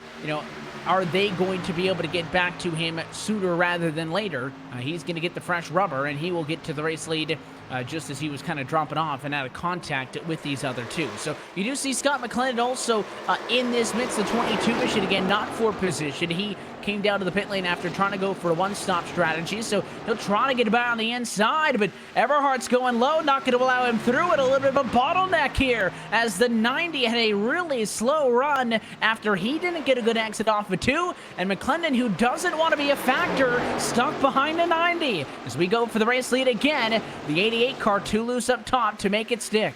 B: are they going to be able to get back to him sooner rather than later? He's going to get the fresh rubber, and he will get to the race lead just as he was kind of dropping off and out of contact with these other two. So you do see Scott McLennan also in this midst of 22 mission, again, not for position. He came down to the pit lane after trying to go for a one-stop strategy, so he'll try to get by on the inside, but Eberhardt's going low, not going to allow him through it. A little bit of a bottleneck here as the 90 had a really slow run after he didn't get a good exit off of 2, and McClendon, who doesn't want to be a factor, stuck behind the 90. As we go for the race lead again, the 88 car too loose up top to make it stick.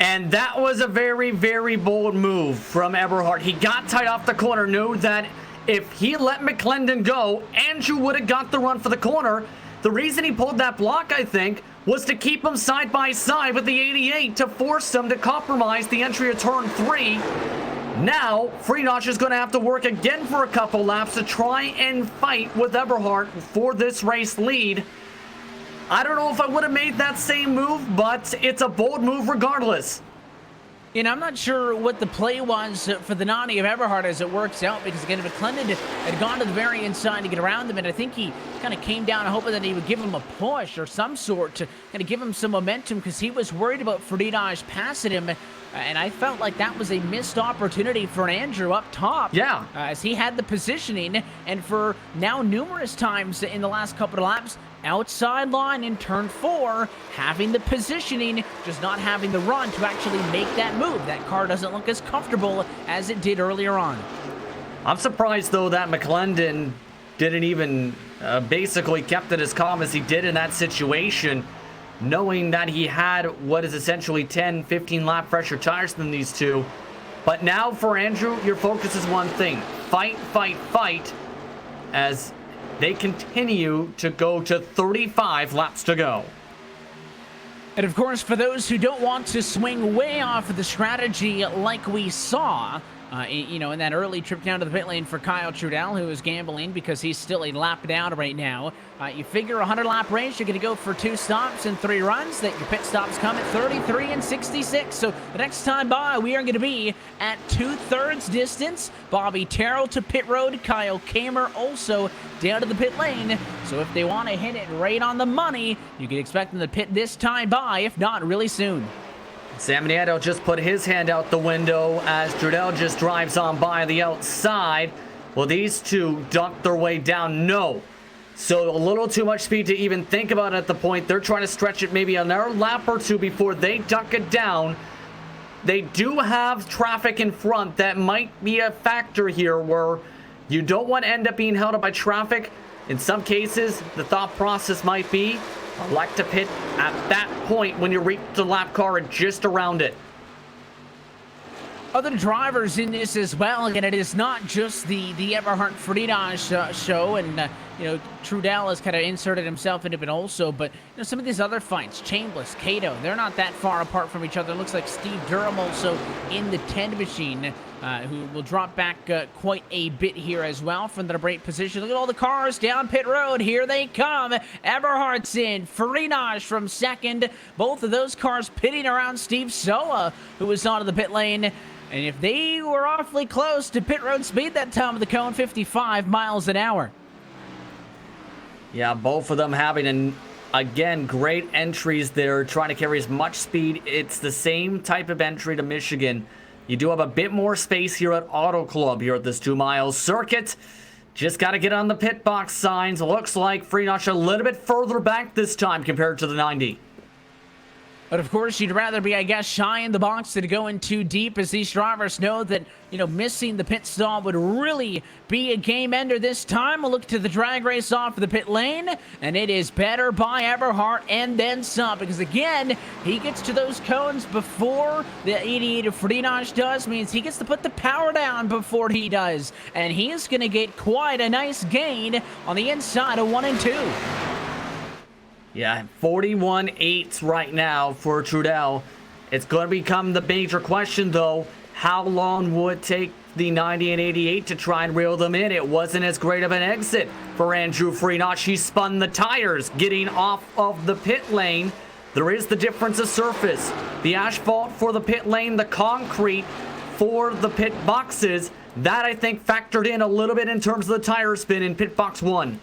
C: And that was a very, very bold move from Eberhardt. He got tight off the corner, knew that if he let McClendon go, Andrew would have got the run for the corner. The reason he pulled that block, I think, was to keep him side by side with the 88 to force him to compromise the entry of turn 3. Now, Frenage is going to have to work again for a couple laps to try and fight with Eberhardt for this race lead. I don't know if I would have made that same move, but it's a bold move regardless.
B: And I'm not sure what the play was for the 90 of Eberhard as it works out, because again, McClendon had gone to the very inside to get around him, and I think he kind of came down hoping that he would give him a push or some sort to kind of give him some momentum, because he was worried about Fridaj passing him. And I felt like that was a missed opportunity for Andrew up top.
C: Yeah.
B: As he had the positioning, and for now numerous times in the last couple of laps, outside line in turn 4, having the positioning, just not having the run to actually make that move. That car doesn't look as comfortable as it did earlier on.
C: I'm surprised, though, that McClendon didn't even basically kept it as calm as he did in that situation, knowing that he had what is essentially 10, 15 lap fresher tires than these two. But now for Andrew, your focus is one thing. Fight, fight, fight, as they continue to go to 35 laps to go.
B: And of course, for those who don't want to swing way off of the strategy like we saw, in that early trip down to the pit lane for Kyle Trudell, who is gambling because he's still a lap down right now. You figure a 100-lap race, you're going to go for 2 stops and 3 runs. That your pit stops come at 33 and 66. So the next time by, we are going to be at 2/3 distance. Bobby Terrell to pit road. Kyle Kamer also down to the pit lane. So if they want to hit it right on the money, you can expect them to pit this time by, if not really soon.
C: Sam Nieto just put his hand out the window as Trudell just drives on by the outside. Well, these two duck their way down. No. So a little too much speed to even think about at the point. They're trying to stretch it maybe another lap or two before they duck it down. They do have traffic in front. That might be a factor here where you don't want to end up being held up by traffic. In some cases, the thought process might be elect to pit at that point when you reach the lap car and just around it.
B: Other drivers in this as well, and it is not just the Eberhard Fridaj show, and Trudell has kind of inserted himself into it also, but some of these other fights, Chambliss, Cato, they're not that far apart from each other. It looks like Steve Durham also in the 10 machine, who will drop back quite a bit here as well from the break position. Look at all the cars down pit road. Here they come. Eberhard's in. Fridaj from second. Both of those cars pitting around Steve Soa, who was onto the pit lane. And if they were awfully close to pit road speed that time of the cone, 55 miles an hour.
C: Yeah, both of them having, again, great entries there, trying to carry as much speed. It's the same type of entry to Michigan. You do have a bit more space here at Auto Club here at this 2-mile circuit. Just got to get on the pit box signs. Looks like Freenach a little bit further back this time compared to the 90.
B: But of course, you'd rather be, I guess, shy in the box than going too deep, as these drivers know that, missing the pit stall would really be a game ender this time. We'll look to the drag race off of the pit lane, and it is better by Eberhard and then some, because again, he gets to those cones before the 88 of Fridaj does, means he gets to put the power down before he does, and he is going to get quite a nice gain on the inside of 1 and 2.
C: Yeah, 41.8 right now for Trudell. It's going to become the major question, though. How long would it take the 90 and 88 to try and reel them in? It wasn't as great of an exit for Andrew Freenach. He spun the tires getting off of the pit lane. There is the difference of surface. The asphalt for the pit lane, the concrete for the pit boxes. That, I think, factored in a little bit in terms of the tire spin in pit box 1.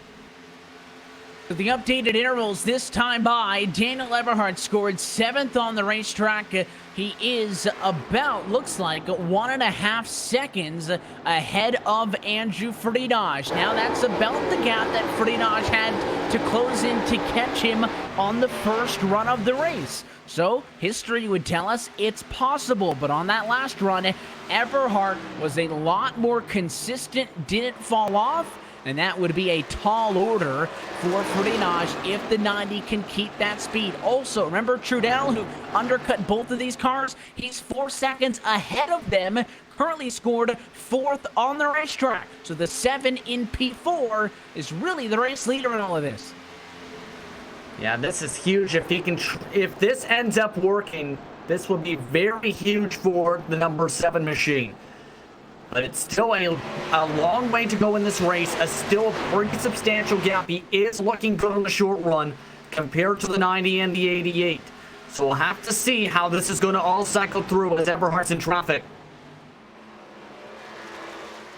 B: The updated intervals this time by, Daniel Eberhard scored 7th on the racetrack. He is about, looks like, 1.5 seconds ahead of Andrew Fridaj. Now that's about the gap that Fridaj had to close in to catch him on the first run of the race. So history would tell us it's possible, but on that last run, Eberhard was a lot more consistent, didn't fall off. And that would be a tall order for Fridaj if the 90 can keep that speed. Also, remember Trudell, who undercut both of these cars? He's 4 seconds ahead of them, currently scored 4th on the racetrack. So the 7 in P4 is really the race leader in all of this.
C: Yeah, this is huge. If this ends up working, this will be very huge for the number 7 machine. But it's still a long way to go in this race. Still a pretty substantial gap. He is looking good on the short run. compared to the 90 and the 88. So we'll have to see how this is going to all cycle through as Eberhardt's in traffic.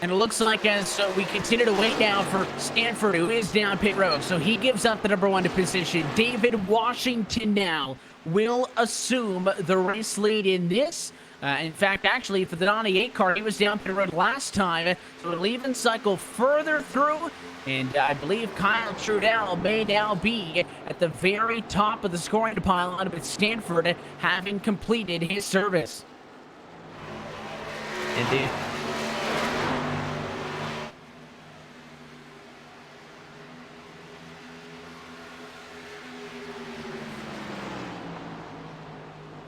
B: And it looks like as we continue to wait now for Stanford, who is down pit road. So he gives up the number 1 position. David Washington now will assume the race lead in this. In fact, actually, for the 98 car, he was down pit road last time. So it'll even cycle further through. And I believe Kyle Trudell may now be at the very top of the scoring pylon, with Stanford having completed his service.
C: Indeed.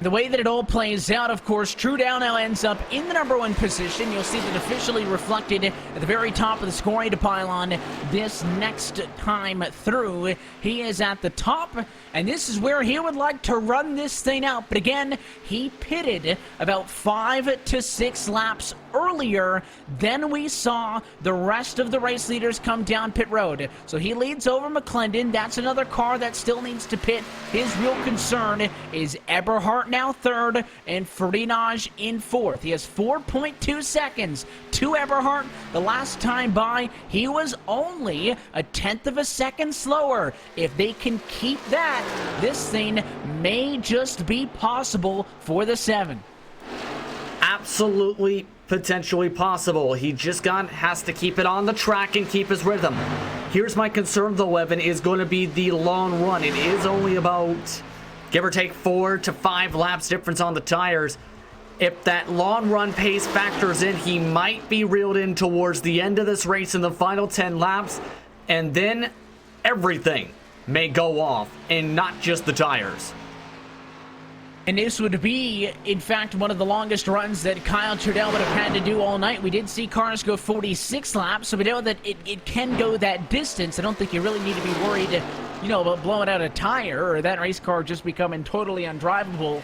B: The way that it all plays out, of course, Trudell now ends up in the number 1 position. You'll see that officially reflected at the very top of the scoring pylon this next time through. He is at the top, and this is where he would like to run this thing out. But again, he pitted about 5 to 6 laps earlier than we saw the rest of the race leaders come down pit road. So he leads over McClendon. That's another car that still needs to pit. His real concern is Eberhardt now 3rd and Frinage in 4th. He has 4.2 seconds to Eberhardt. The last time by, he was only a 1/10 of a second slower. If they can keep that, this thing may just be possible for the 7.
C: Absolutely potentially possible. He just has to keep it on the track and keep his rhythm. Here's my concern though, Evan, is going to be the long run. It is only about, give or take, 4 to 5 laps difference on the tires. If that long run pace factors in, he might be reeled in towards the end of this race in the final 10 laps, and then everything may go off, and not just the tires.
B: And this would be, in fact, one of the longest runs that Kyle Trudell would have had to do all night. We did see cars go 46 laps, so we know that it can go that distance. I don't think you really need to be worried, about blowing out a tire or that race car just becoming totally undrivable.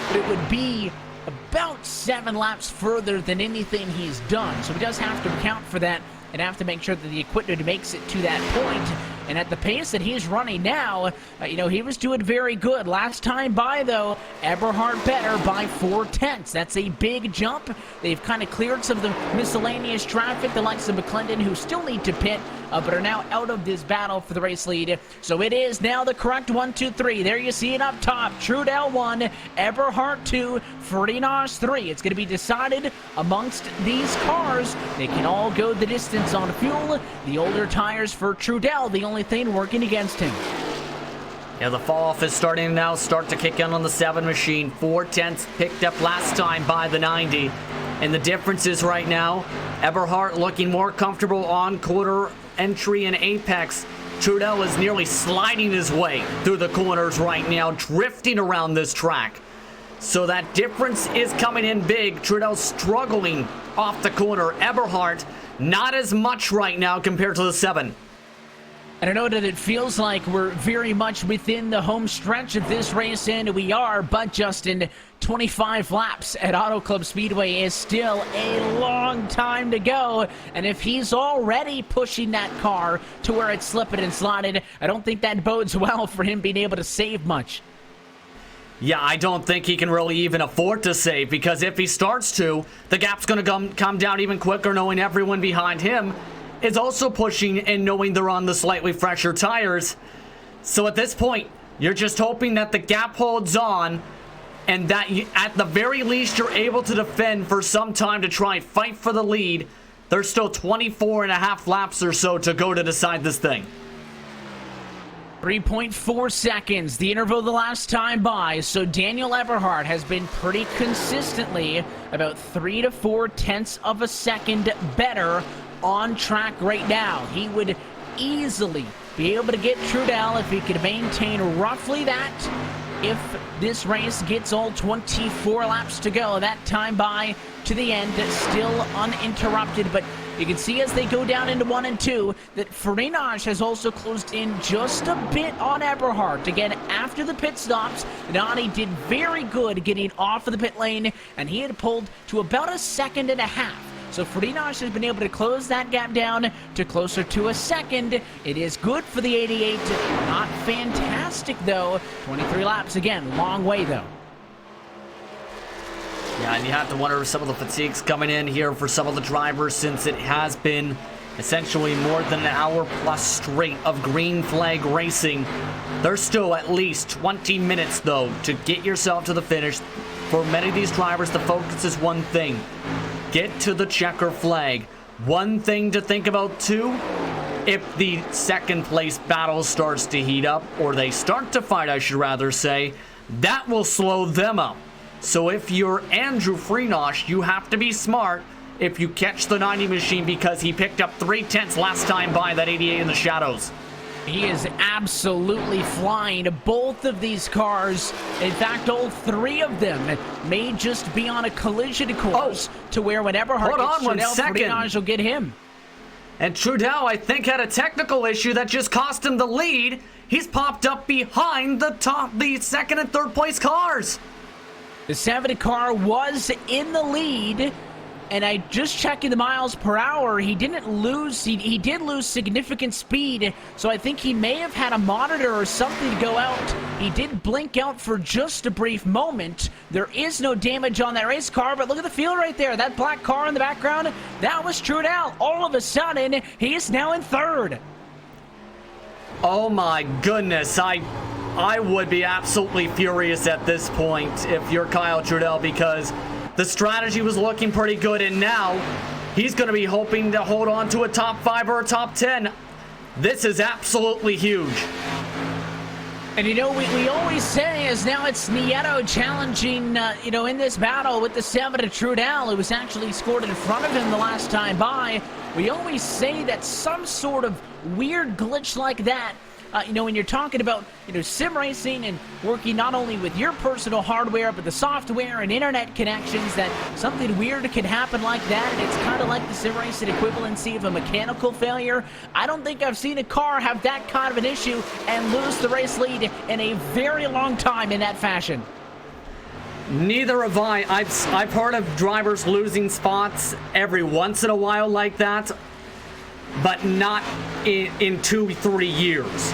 B: But it would be about 7 laps further than anything he's done. So he does have to account for that and have to make sure that the equipment makes it to that point. And at the pace that he's running now, he was doing very good. Last time by, though, Eberhardt better by 4/10. That's a big jump. They've kind of cleared some of the miscellaneous traffic, the likes of McClendon, who still need to pit, but are now out of this battle for the race lead. So it is now the correct 1, 2, 3. There you see it up top. Trudell 1, Eberhardt 2, Frinage 3. It's going to be decided amongst these cars. They can all go the distance on fuel. The older tires for Trudell, the only thing working against him.
C: Yeah, the fall off is starting now. Start to kick in on the 7 machine. 4/10 picked up last time by the 90. And the difference is right now, Eberhardt looking more comfortable on quarter entry and apex. Trudell is nearly sliding his way through the corners right now, drifting around this track. So that difference is coming in big. Trudell struggling off the corner. Eberhardt, not as much right now compared to the 7.
B: And I know that it feels like we're very much within the home stretch of this race, and we are, but Justin, 25 laps at Auto Club Speedway is still a long time to go. And if he's already pushing that car to where it's slipping and sliding, I don't think that bodes well for him being able to save much.
C: Yeah, I don't think he can really even afford to save, because if he starts to, the gap's going to come down even quicker, knowing everyone behind him is also pushing and knowing they're on the slightly fresher tires. So at this point, you're just hoping that the gap holds on and that at the very least you're able to defend for some time to try and fight for the lead. There's still 24 and a half laps or so to go to decide this thing.
B: 3.4 seconds, the interval the last time by. So Daniel Eberhardt has been pretty consistently about 3 to 4/10 of a second better on track right now. He would easily be able to get Trudell if he could maintain roughly that. If this race gets all 24 laps to go, that time by to the end, still uninterrupted. But you can see as they go down into 1 and 2 that Frinage has also closed in just a bit on Eberhardt. Again, after the pit stops, Donnie did very good getting off of the pit lane, and he had pulled to about 1.5 seconds So Freenage has been able to close that gap down to closer to a second. It is good for the 88. Not fantastic, though. 23 laps, again, long way, though.
C: Yeah, and you have to wonder if some of the fatigue's coming in here for some of the drivers, since it has been essentially more than an hour plus straight of green flag racing. There's still at least 20 minutes, though, to get yourself to the finish. For many of these drivers, the focus is one thing: get to the checker flag. One thing to think about, too, if the second place battle starts to heat up, or they start to fight, I should rather say, that will slow them up. So if you're Andrew Freenage, you have to be smart if you catch the 90 machine, because he picked up 3/10 last time by that 88 in the shadows.
B: He is absolutely flying. Both of these cars, in fact, all three of them, may just be on a collision course to where whenever Hart gets Trudell, Freenage will get him.
C: And Trudell, I think, had a technical issue that just cost him the lead. He's popped up behind the second and third place cars.
B: The 7 car was in the lead, and I just checking the miles per hour. He didn't lose. He did lose significant speed, so I think he may have had a monitor or something to go out. He did blink out for just a brief moment. There is no damage on that race car, but look at the field right there. That black car in the background, that was Trudell. All of a sudden, he is now in third.
C: Oh my goodness, I would be absolutely furious at this point if you're Kyle Trudell, because the strategy was looking pretty good, and now he's going to be hoping to hold on to a top 5 or a top 10. This is absolutely huge.
B: And you know, we always say is now it's Nieto challenging, in this battle with the 7 to Trudell, who was actually scored in front of him the last time by. We always say that some sort of weird glitch like that, when you're talking about, sim racing and working not only with your personal hardware, but the software and internet connections, that something weird can happen like that, and it's kind of like the sim racing equivalency of a mechanical failure. I don't think I've seen a car have that kind of an issue and lose the race lead in a very long time in that fashion.
C: Neither have I. I've heard of drivers losing spots every once in a while like that, but not in 2-3 years.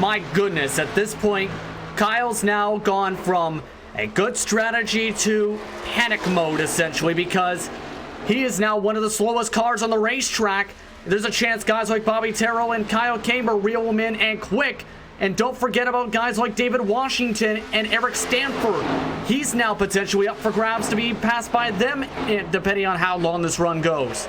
C: My goodness, at this point, Kyle's now gone from a good strategy to panic mode, essentially, because he is now one of the slowest cars on the racetrack. There's a chance guys like Bobby Terrell and Kyle Kamer reel him in and quick. And don't forget about guys like David Washington and Eric Stanford. He's now potentially up for grabs to be passed by them, depending on how long this run goes.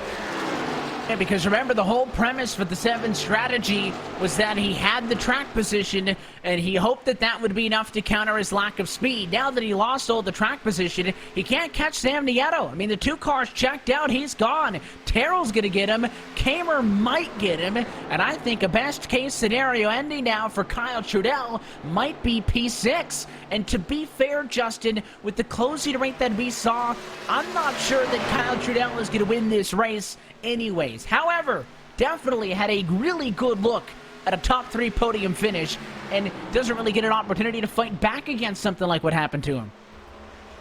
B: Yeah, because remember, the whole premise for the 7 strategy was that he had the track position, and he hoped that that would be enough to counter his lack of speed. Now that he lost all the track position, he can't catch Sam Nieto. I mean, the 2 cars checked out, he's gone. Terrell's going to get him. Kamer might get him. And I think a best-case scenario ending now for Kyle Trudell might be P6. And to be fair, Justin, with the closing rate that we saw, I'm not sure that Kyle Trudell is going to win this race anyways. However, definitely had a really good look at a top 3 podium finish, and doesn't really get an opportunity to fight back against something like what happened to him.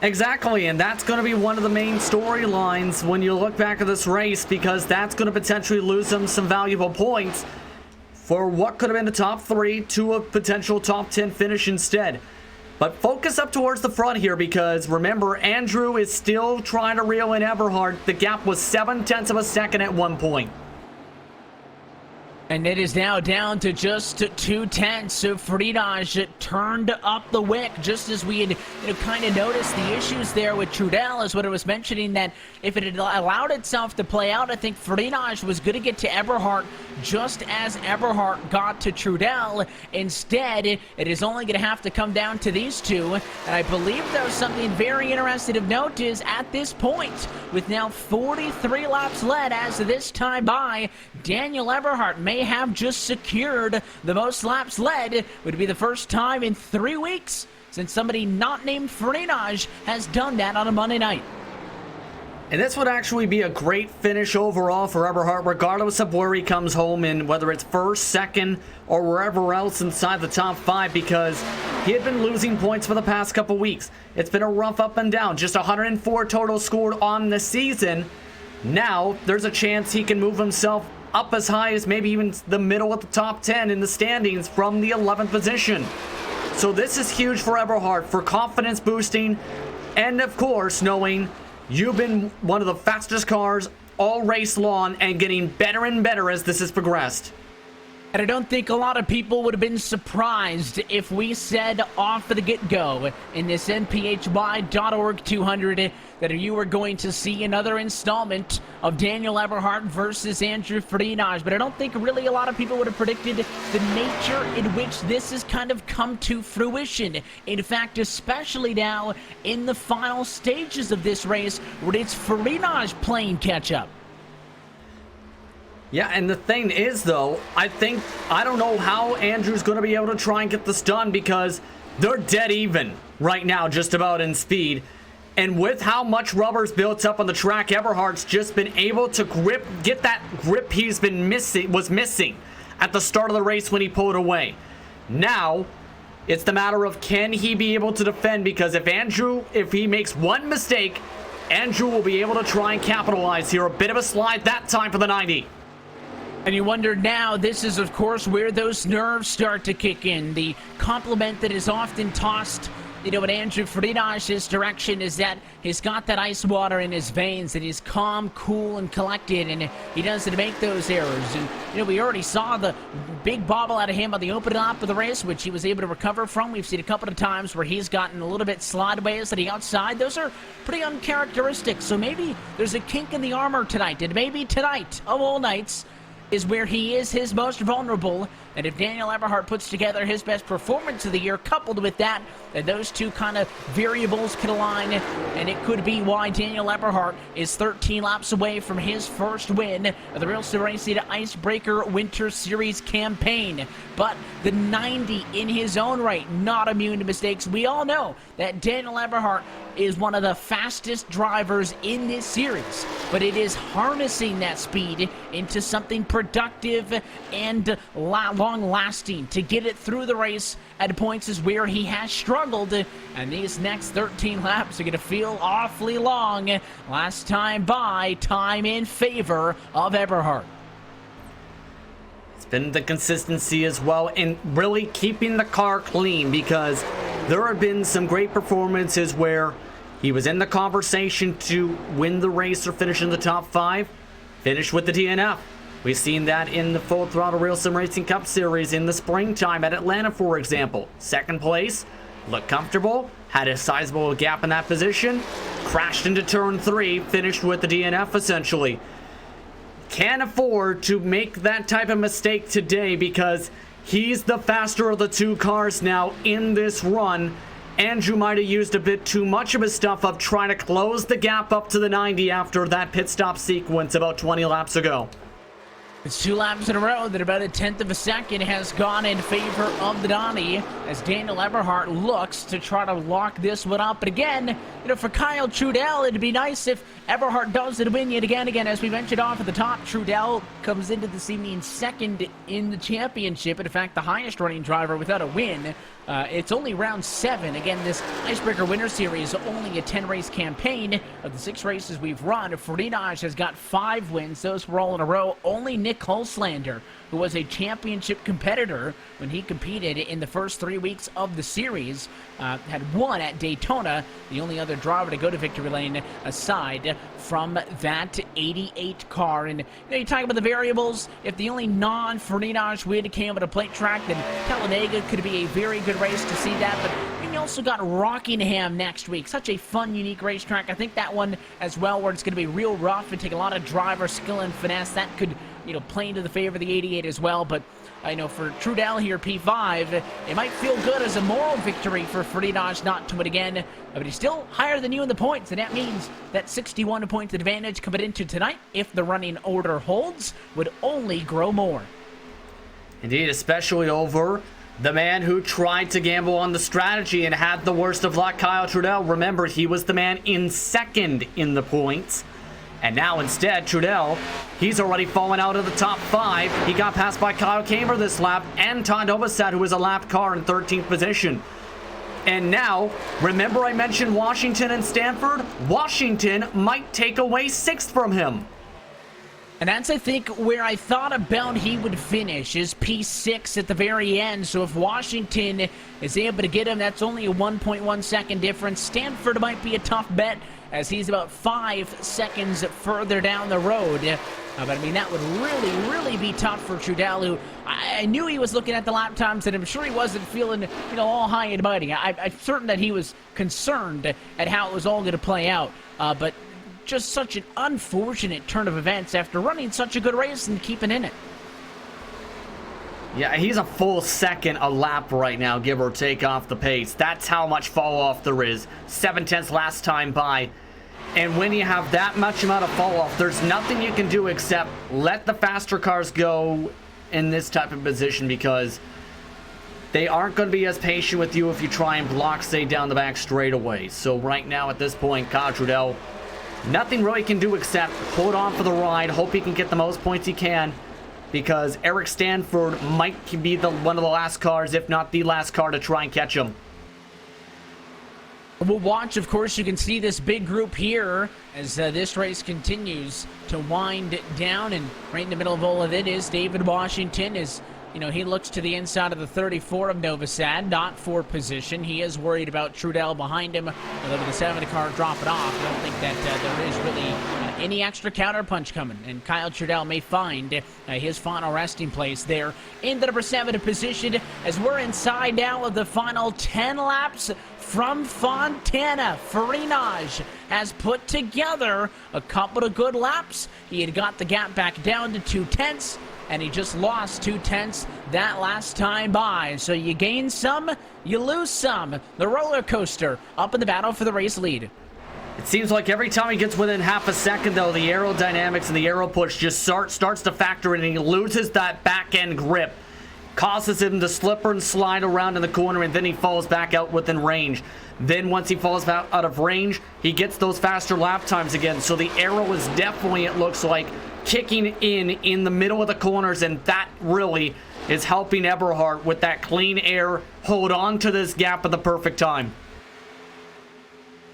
C: Exactly, and that's going to be one of the main storylines when you look back at this race, because that's going to potentially lose him some valuable points for what could have been the top 3 to a potential top 10 finish instead. But focus up towards the front here, because remember, Andrew is still trying to reel in Eberhard. The gap was 0.7 of a second at one point.
B: And it is now down to just 0.2. So Freenage turned up the wick, just as we had kind of noticed the issues there with Trudell, is what I was mentioning, that if it had allowed itself to play out, I think Freenage was going to get to Eberhard just as Eberhard got to Trudell. Instead, it is only going to have to come down to these 2. And I believe, though, something very interesting of note is at this point, with now 43 laps led as of this time by, Daniel Eberhard may have just secured the most laps led. Would be the first time in 3 weeks since somebody not named Freenage has done that on a Monday night.
C: And this would actually be a great finish overall for Eberhard, regardless of where he comes home in, whether it's first, second, or wherever else inside the top 5, because he had been losing points for the past couple weeks. It's been a rough up and down. Just 104 total scored on the season. Now, there's a chance he can move himself up as high as maybe even the middle of the top 10 in the standings from the 11th position. So this is huge for Eberhard for confidence boosting, and of course, knowing you've been one of the fastest cars all race long and getting better and better as this has progressed.
B: And I don't think a lot of people would have been surprised if we said off the get-go in this NPHY.org 200 that you were going to see another installment of Daniel Eberhard versus Andrew Frinage. But I don't think really a lot of people would have predicted the nature in which this has kind of come to fruition. In fact, especially now in the final stages of this race where it's Frinage playing catch-up.
C: Yeah, and the thing is, though, I don't know how Andrew's going to be able to try and get this done because they're dead even right now, just about in speed. And with how much rubber's built up on the track, Eberhard's just been able to get that grip was missing at the start of the race when he pulled away. Now, it's the matter of can he be able to defend, because if he makes one mistake, Andrew will be able to try and capitalize here. A bit of a slide that time for the 90.
B: And you wonder now, this is of course where those nerves start to kick in. The compliment that is often tossed, in Andrew Frinage's direction is that he's got that ice water in his veins, that he's calm, cool, and collected, and he doesn't make those errors. And, we already saw the big bobble out of him on the opening lap of the race, which he was able to recover from. We've seen a couple of times where he's gotten a little bit slideways at the outside. Those are pretty uncharacteristic, so maybe there's a kink in the armor tonight, and maybe tonight, of all nights, is where he is his most vulnerable. And if Daniel Eberhard puts together his best performance of the year, coupled with that, then those two kind of variables could align, and it could be why Daniel Eberhard is 13 laps away from his first win of the RealSimRacing Icebreaker Winter Series campaign. But the 90 in his own right, not immune to mistakes. We all know that Daniel Eberhard is one of the fastest drivers in this series, but it is harnessing that speed into something productive and long-lasting to get it through the race at points is where he has struggled, and these next 13 laps are going to feel awfully long. Last time by, time in favor of Eberhard.
C: It's been the consistency as well in really keeping the car clean, because there have been some great performances where he was in the conversation to win the race or finish in the top 5, finish with the DNF. We've seen that in the Full Throttle RealSimRacing Cup Series in the springtime at Atlanta, for example. Second place, looked comfortable, had a sizable gap in that position, crashed into turn 3, finished with the DNF essentially. Can't afford to make that type of mistake today because he's the faster of the two cars now in this run. Andrew might have used a bit too much of his stuff up trying to close the gap up to the 90 after that pit stop sequence about 20 laps ago.
B: It's 2 laps in a row that about 1/10 of a second has gone in favor of the Donnie as Daniel Eberhard looks to try to lock this one up. But again, for Kyle Trudell, it'd be nice if Eberhard does it win yet again. As we mentioned off at the top, Trudell comes into this evening second in the championship. And in fact, the highest running driver without a win. It's only round 7. Again, this Icebreaker Winter Series, only a 10-race campaign. Of the 6 races we've run, Frinage has got 5 wins. Those were all in a row. Only Nick Holslander, who was a championship competitor when he competed in the first 3 weeks of the series, had won at Daytona, the only other driver to go to victory lane aside from that 88 car. And you talk about the variables. If the only non-Frinage win came at a plate track, then Talladega could be a very good race to see that. But you also got Rockingham next week. Such a fun, unique racetrack. I think that one as well, where it's going to be real rough and take a lot of driver skill and finesse. That could, play into the favor of the 88 as well. But I know for Trudell here, P5, it might feel good as a moral victory for Frinage not to win again. But he's still higher than you in the points, and that means that 61 points advantage coming into tonight, if the running order holds, would only grow more.
C: Indeed, especially over the man who tried to gamble on the strategy and had the worst of luck, Kyle Trudell. Remember, he was the man in second in the points. And now instead, Trudell, he's already fallen out of the top 5. He got passed by Kyle Kamer this lap and Todd Obasad, who was a lap car in 13th position. And now, remember I mentioned Washington and Stanford? Washington might take away 6th from him.
B: And that's, I think, where I thought about he would finish, is P6 at the very end. So if Washington is able to get him, that's only a 1.1 second difference. Stanford might be a tough bet, as he's about 5 seconds further down the road. But I mean, that would really be tough for Trudell, who I knew he was looking at the lap times, and I'm sure he wasn't feeling, all high and mighty. I'm certain that he was concerned at how it was all going to play out. But just such an unfortunate turn of events after running such a good race and keeping in it.
C: Yeah, he's a full second a lap right now, give or take, off the pace. That's how much fall off there is. 7/10 last time by. And when you have that much amount of fall off, there's nothing you can do except let the faster cars go in this type of position, because they aren't going to be as patient with you if you try and block, say, down the back straightaway. So right now at this point, Kyle Trudell, nothing really can do except hold on for the ride, hope he can get the most points he can, because Eric Stanford might be one of the last cars, if not the last car, to try and catch him.
B: We'll watch, of course. You can see this big group here as this race continues to wind down, and right in the middle of all of it is David Washington. He looks to the inside of the 34 of Novosad, not for position. He is worried about Trudell behind him, although with the 70 car dropping off, I don't think that there is really any extra counterpunch coming, and Kyle Trudell may find his final resting place there in the number 7 position, as we're inside now of the final 10 laps from Fontana. Farinaj has put together a couple of good laps. He had got the gap back down to 2/10, and he just lost 2/10 that last time by. So you gain some, you lose some. The roller coaster up in the battle for the race lead.
C: It seems like every time he gets within half a second, though, the aerodynamics and the aero push just starts to factor in, and he loses that back end grip. Causes him to slipper and slide around in the corner, and then he falls back out within range. Then once he falls out of range, he gets those faster lap times again. So the aero is definitely, it looks like, kicking in the middle of the corners, and that really is helping Eberhardt with that clean air hold on to this gap at the perfect time.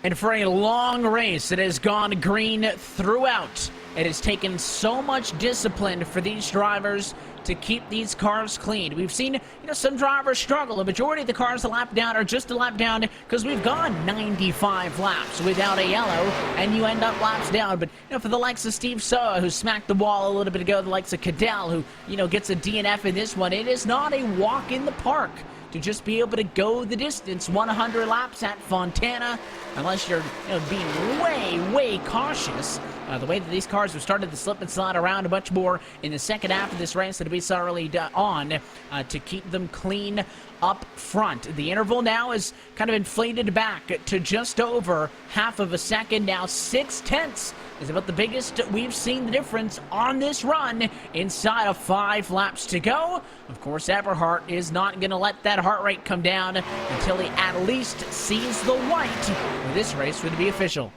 B: And for a long race, it has gone green throughout. It has taken so much discipline for these drivers to keep these cars clean. We've seen, some drivers struggle. The majority of the cars a lap down are just a lap down because we've gone 95 laps without a yellow, and you end up laps down. But, for the likes of Steve Soa, who smacked the wall a little bit ago, the likes of Cadell, who, gets a DNF in this one, it is not a walk in the park to just be able to go the distance 100 laps at Fontana, unless you're being way cautious. The way that these cars have started to slip and slide around a bunch more in the second half of this race that we saw early on to keep them clean up front. The interval now is kind of inflated back to just over half of a second. Now 6/10 is about the biggest we've seen the difference on this run inside of 5 laps to go. Of course, Eberhardt is not going to let that heart rate come down until he at least sees the white for this race would be official.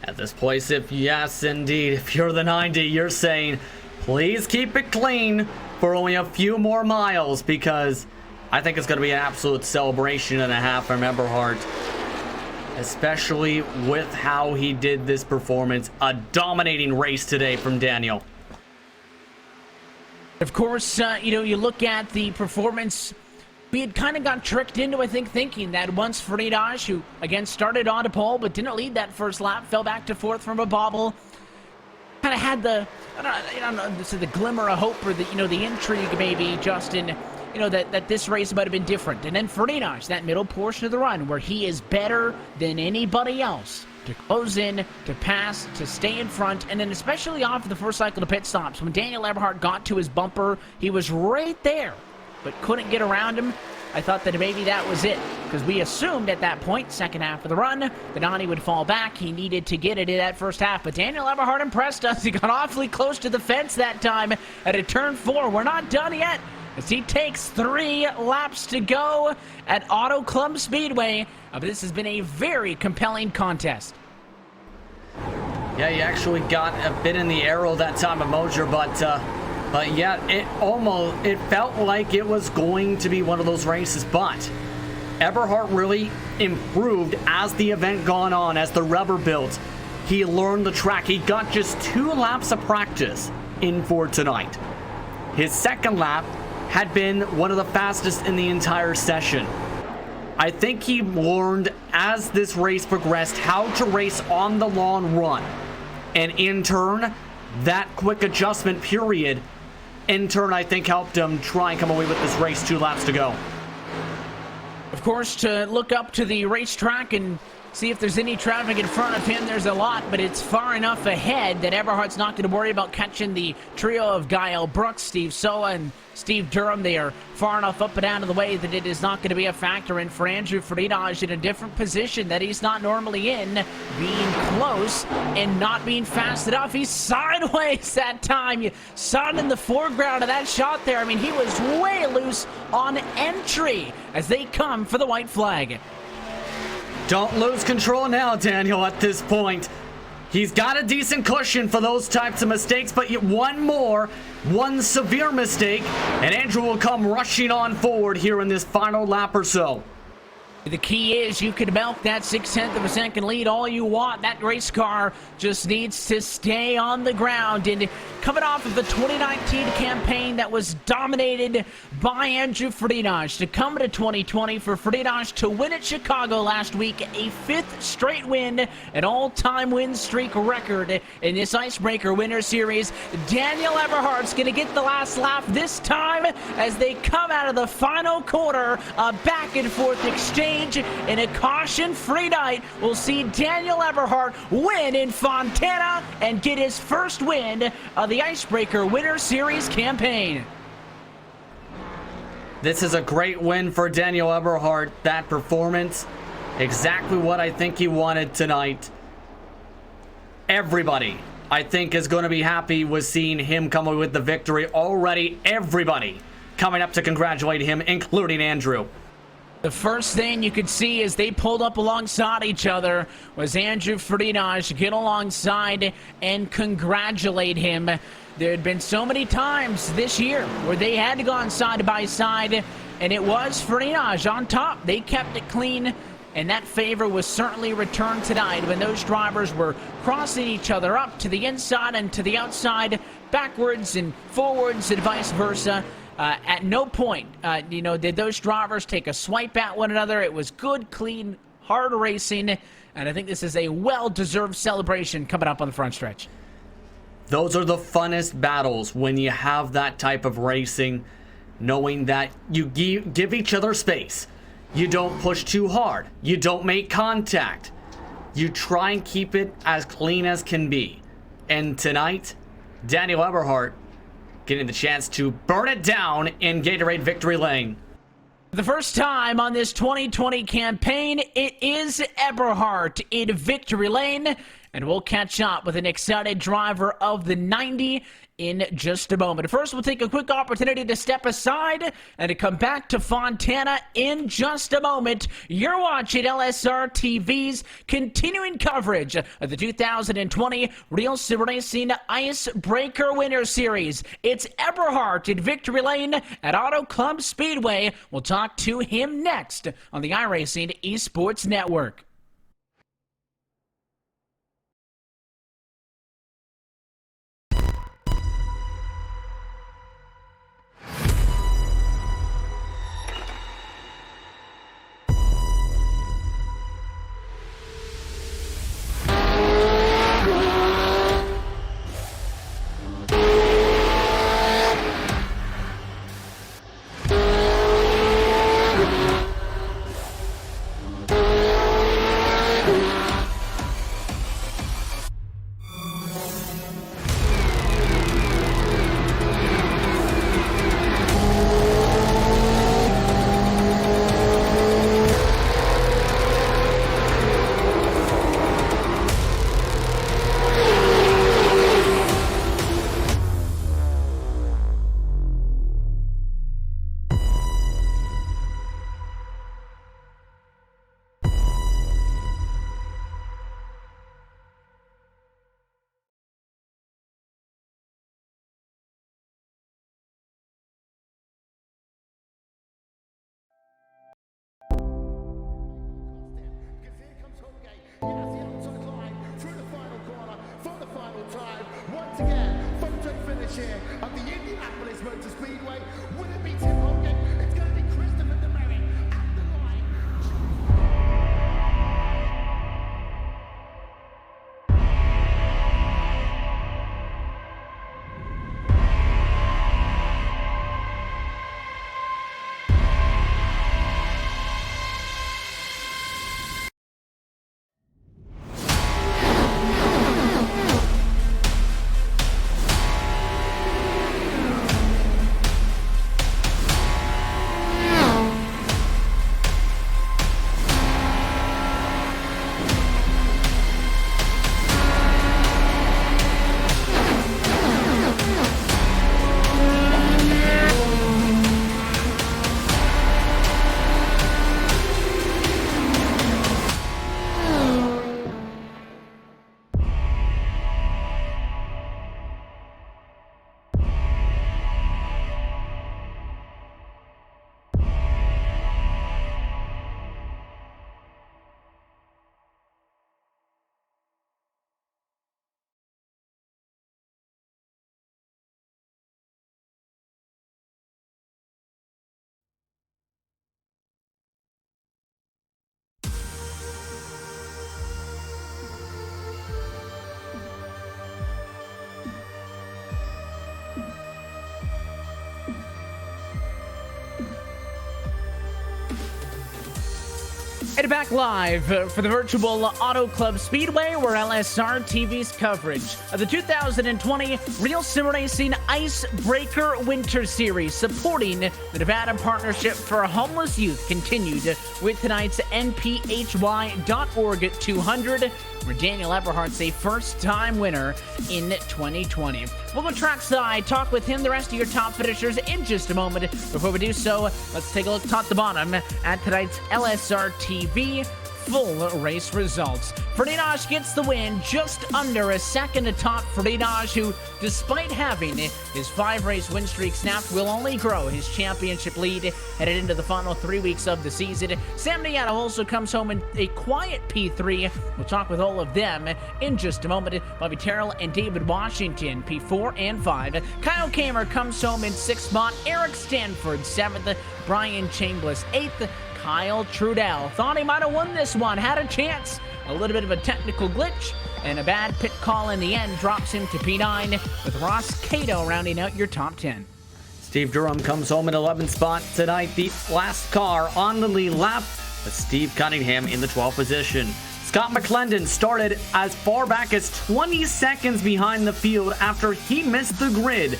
C: At this place, if you're the 90, you're saying, please keep it clean for only a few more miles, because I think it's going to be an absolute celebration and a half from Eberhardt, especially with how he did this performance. A dominating race today from Daniel.
B: Of course, you look at the performance. We had kind of got tricked into, I think, thinking that once Farinaj, who again started on to pole but didn't lead that first lap, fell back to 4th from a bobble, kind of had the, I don't know, the glimmer of hope, or the intrigue maybe, Justin, that this race might have been different. And then Farinaj, that middle portion of the run where he is better than anybody else to close in, to pass, to stay in front, and then especially off the first cycle of pit stops. When Daniel Eberhardt got to his bumper, he was right there, but couldn't get around him. I thought that maybe that was it, because we assumed at that point, second half of the run, that Ani would fall back. He needed to get it in that first half, but Daniel Eberhardt impressed us. He got awfully close to the fence that time at a turn 4. We're not done yet, as he takes 3 laps to go at Auto Club Speedway. But this has been a very compelling contest.
C: Yeah, he actually got a bit in the aero that time of Moser, but yeah, it felt like it was going to be one of those races, but Eberhard really improved as the event gone on, as the rubber built. He learned the track. He got just 2 laps of practice in for tonight. His second lap had been one of the fastest in the entire session. I think he learned as this race progressed how to race on the long run. And in turn, that quick adjustment period, in turn, I think helped him try and come away with this race 2 laps to go.
B: Of course, to look up to the racetrack and see if there's any traffic in front of him, there's a lot, but it's far enough ahead that Eberhard's not going to worry about catching the trio of Gael Brooks, Steve Soa, and Steve Durham. They are far enough up and out of the way that it is not going to be a factor. And for Andrew Friedage in a different position that he's not normally in, being close and not being fast enough. He's sideways that time. You saw it in the foreground of that shot there. I mean, he was way loose on entry as they come for the white flag.
C: Don't lose control now, Daniel, at this point. He's got a decent cushion for those types of mistakes, but one severe mistake, and Andrew will come rushing on forward here in this final lap or so.
B: The key is you can milk that 0.6 of a second lead all you want. That race car just needs to stay on the ground. And coming off of the 2019 campaign that was dominated by Andrew Friedage, to come to 2020 for Friedage to win at Chicago last week, a 5th straight win, an all-time win streak record in this Icebreaker Winter Series. Daniel Eberhard's going to get the last lap this time as they come out of the final corner. A back-and-forth exchange. In a caution-free night, we'll see Daniel Eberhard win in Fontana and get his first win of the Icebreaker Winter Series campaign.
C: This is a great win for Daniel Eberhard. That performance, exactly what I think he wanted tonight. Everybody, I think, is going to be happy with seeing him come away with the victory. Already, everybody coming up to congratulate him, including Andrew.
B: The first thing you could see as they pulled up alongside each other was Andrew Friedage get alongside and congratulate him. There had been so many times this year where they had to go on side by side, and it was Friedage on top. They kept it clean, and that favor was certainly returned tonight when those drivers were crossing each other up to the inside and to the outside, backwards and forwards and vice versa. At no point, did those drivers take a swipe at one another. It was good, clean, hard racing, and I think this is a well-deserved celebration coming up on the front stretch.
C: Those are the funnest battles when you have that type of racing, knowing that you give each other space. You don't push too hard. You don't make contact. You try and keep it as clean as can be. And tonight, Daniel Eberhard getting the chance to burn it down in Gatorade Victory Lane.
B: The first time on this 2020 campaign, it is Eberhard in Victory Lane, and we'll catch up with an excited driver of the 90 in just a moment. First, we'll take a quick opportunity to step aside and to come back to Fontana in just a moment. You're watching LSR TV's continuing coverage of the 2020 RealSimRacing Icebreaker Winter Series. It's Eberhard in Victory Lane at Auto Club Speedway. We'll talk to him next on the iRacing Esports Network.
D: chair of the Indianapolis Motor Speedway. Will it be Tim Hogan? It's going to be Christopher DeMary at the line.
B: And back live for the virtual Auto Club Speedway, where LSR TV's coverage of the 2020 Real Sim Racing Icebreaker Winter Series supporting the Nevada Partnership for Homeless Youth continued with tonight's NPHY.org 200, where Daniel Eberhardt's a first-time winner in 2020. We'll go trackside, talk with him, the rest of your top finishers in just a moment. Before we do so, let's take a look top to bottom at tonight's LSR TV full race results. Ferdinand gets the win, just under a second atop. Ferdinand, who, despite having his 5-race win streak snapped, will only grow his championship lead headed into the final 3 weeks of the season. Sam Niato also comes home in a quiet P3. We'll talk with all of them in just a moment. Bobby Terrell and David Washington, P4 and 5. Kyle Kamer comes home in 6th spot. Eric Stanford, 7th. Brian Chambliss, 8th. Kyle Trudell thought he might have won this one, had a chance. A little bit of a technical glitch and a bad pit call in the end drops him to P9, with Ross Cato rounding out your top 10.
C: Steve Durham comes home in 11th spot tonight, the last car on the lead lap, with Steve Cunningham in the 12th position. Scott McClendon started as far back as 20 seconds behind the field after he missed the grid.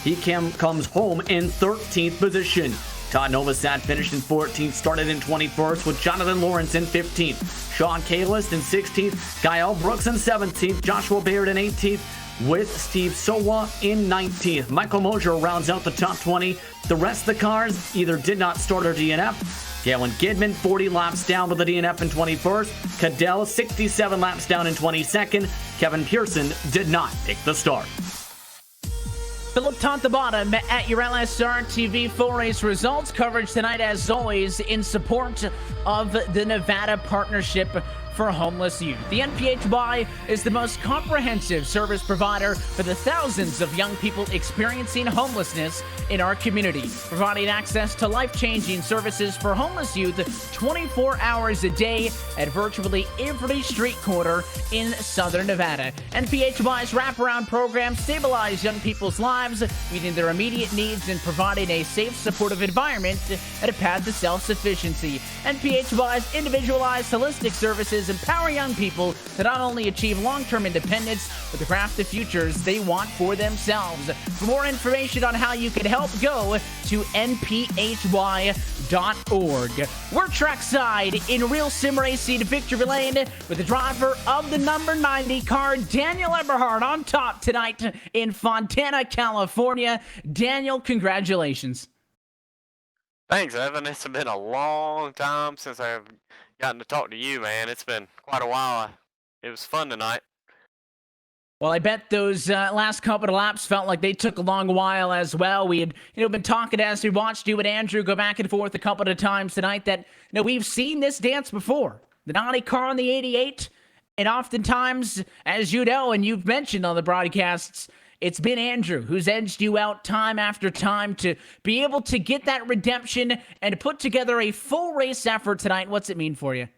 C: He comes home in 13th position. Todd Novosad finished in 14th, started in 21st, with Jonathan Lawrence in 15th. Sean Kalis in 16th, Gael Brooks in 17th, Joshua Baird in 18th, with Steve Sowa in 19th. Michael Mosier rounds out the top 20. The rest of the cars either did not start or DNF. Galen Gidman, 40 laps down with the DNF in 21st. Cadell, 67 laps down in 22nd. Kevin Pearson did not take the start.
B: The look top to bottom at your LSR TV full race results coverage tonight, as always, in support of the Nevada Partnership for Homeless Youth. The NPHY is the most comprehensive service provider for the thousands of young people experiencing homelessness in our community, providing access to life-changing services for homeless youth 24 hours a day at virtually every street corner in Southern Nevada. NPHY's wraparound program stabilize young people's lives, meeting their immediate needs and providing a safe, supportive environment and a path to self-sufficiency. NPHY's individualized holistic services empower young people to not only achieve long-term independence, but to craft the futures they want for themselves. For more information on how you can help, go to nphy.org. We're trackside in Real Sim Racing Victory Lane with the driver of the number 90 car, Daniel Eberhardt, on top tonight in Fontana, California. Daniel, congratulations.
E: Thanks, Evan. It's been a long time since I've gotten to talk to you, man. It's been quite a while. It was fun tonight.
B: Well, I bet those last couple of laps felt like they took a long while as well. We had, been talking as we watched you and Andrew go back and forth a couple of times tonight that, we've seen this dance before. The 90 car on the 88, and oftentimes, as you know, and you've mentioned on the broadcasts, it's been Andrew who's edged you out time after time to be able to get that redemption and put together a full race effort tonight. What's it mean for you?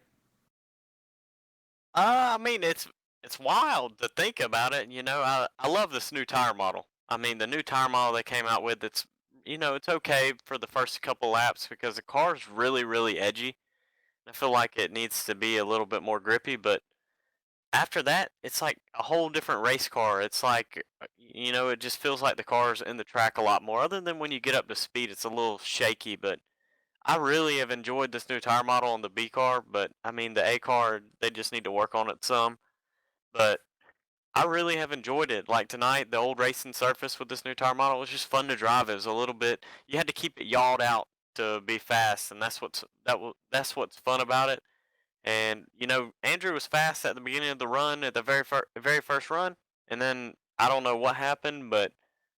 E: I mean, it's wild to think about it. I love this new tire model. I mean, the new tire model they came out with. It's okay for the first couple laps because the car's really, really edgy. I feel like it needs to be a little bit more grippy, but after that, it's like a whole different race car. It's like, it just feels like the car's in the track a lot more. Other than when you get up to speed, it's a little shaky, but I really have enjoyed this new tire model on the B car, but I mean the A car, they just need to work on it some. But I really have enjoyed it. Like tonight, the old racing surface with this new tire model was just fun to drive. It was a little bit, you had to keep it yawed out to be fast, and that's what's fun about it. And Andrew was fast at the beginning of the run, at the very first run, and then I don't know what happened, but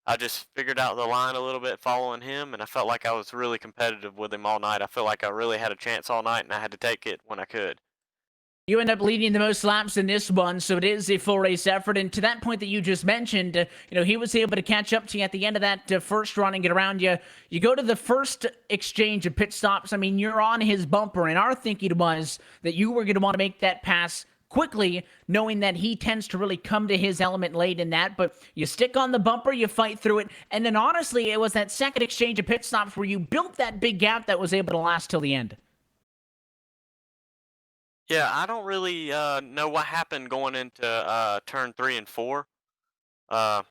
E: I just figured out the line a little bit following him, and I felt like I was really competitive with him all night. I feel like I really had a chance all night, and I had to take it when I could.
B: You end up leading the most laps in this one, so it is a full race effort. And to that point that you just mentioned, he was able to catch up to you at the end of that first run and get around you. You go to the first exchange of pit stops. I mean, you're on his bumper, and our thinking was that you were going to want to make that pass quickly, knowing that he tends to really come to his element late in that. But you stick on the bumper, you fight through it. And then honestly, it was that second exchange of pit stops where you built that big gap that was able to last till the end.
E: Yeah, I don't really know what happened going into turn 3 and 4. Uh,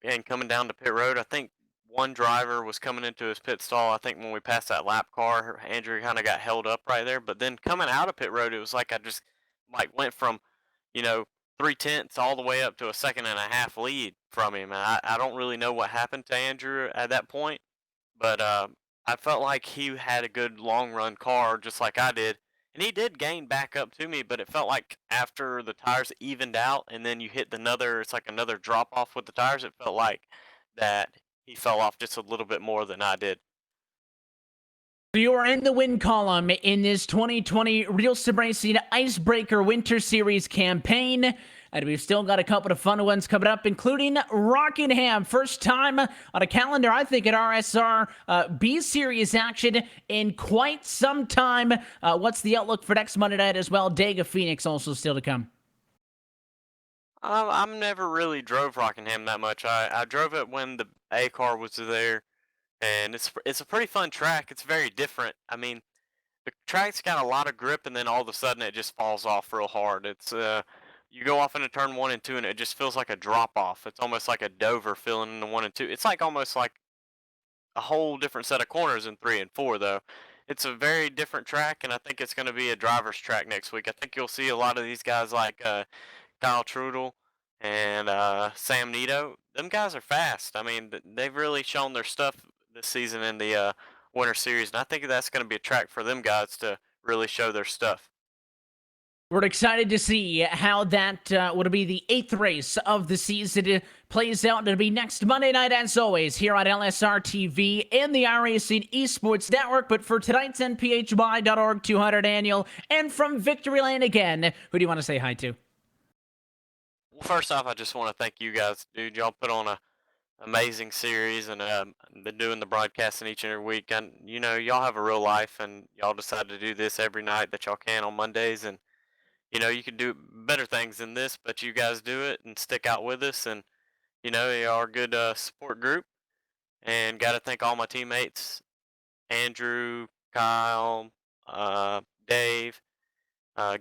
E: and coming down the pit road, I think one driver was coming into his pit stall. I think when we passed that lap car, Andrew kind of got held up right there. But then coming out of pit road, it was like I just like went from, you know, 3/10 all the way up to a second and a half lead from him. And I don't really know what happened to Andrew at that point, but I felt like he had a good long run car just like I did. And he did gain back up to me, but it felt like after the tires evened out and then you hit it's like another drop off with the tires, it felt like that he fell off just a little bit more than I did.
B: You are in the win column in this 2020 RealSimRacing Icebreaker Winter Series campaign. And we've still got a couple of fun ones coming up, including Rockingham. First time on a calendar, I think, at RSR B-Series action in quite some time. What's the outlook for next Monday night as well? Dega Phoenix also still to come.
E: I've never really drove Rockingham that much. I drove it when the A car was there, and it's a pretty fun track. It's very different. I mean, the track's got a lot of grip, and then all of a sudden it just falls off real hard. You go off into turn 1 and 2, and it just feels like a drop off. It's almost like a Dover filling into 1 and 2. It's like almost like a whole different set of corners in 3 and 4, though. It's a very different track, and I think it's going to be a driver's track next week. I think you'll see a lot of these guys like Kyle Trudel and Sam Nito. Them guys are fast. I mean, they've really shown their stuff this season in the Winter Series, and I think that's going to be a track for them guys to really show their stuff.
B: We're excited to see how that would be the 8th race of the season plays out. It'll be next Monday night, as always, here on LSR TV and the iRacing Esports Network. But for tonight's NPHY.org 200 annual and from Victory Lane again, who do you want to say hi to?
E: Well, first off, I just want to thank you guys, dude. Y'all put on a amazing series and been doing the broadcasting each and every week. And y'all have a real life, and y'all decide to do this every night that y'all can on Mondays. And you can do better things than this, but you guys do it and stick out with us. And, you are a good support group. And got to thank all my teammates, Andrew, Kyle, Dave,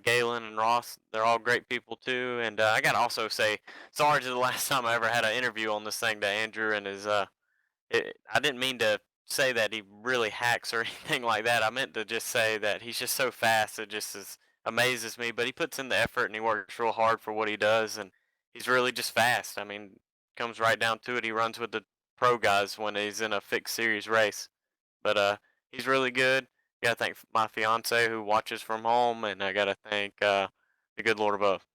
E: Galen, and Ross. They're all great people, too. And I got to also say, sorry to the last time I ever had an interview on this thing to Andrew and I didn't mean to say that he really hacks or anything like that. I meant to just say that he's just so fast. It just amazes me, but he puts in the effort and he works real hard for what he does, and he's really just fast. I mean, comes right down to it. He runs with the pro guys when he's in a fixed series race, but he's really good. Gotta thank my fiance who watches from home, and I gotta thank the good Lord above.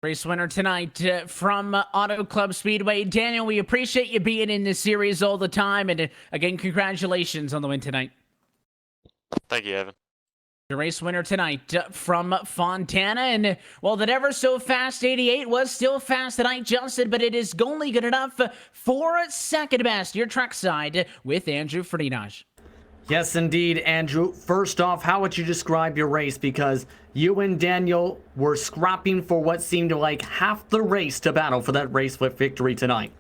B: Race winner tonight from Auto Club Speedway. Daniel, we appreciate you being in this series all the time, and again, congratulations on the win tonight.
E: Thank you, Evan.
B: The race winner tonight from Fontana. And well, that ever so fast 88 was still fast tonight, Justin, but it is only good enough for second best. Your track side with Andrew Frinage.
C: Yes, indeed, Andrew. First off, how would you describe your race? Because you and Daniel were scrapping for what seemed like half the race to battle for that race with victory tonight.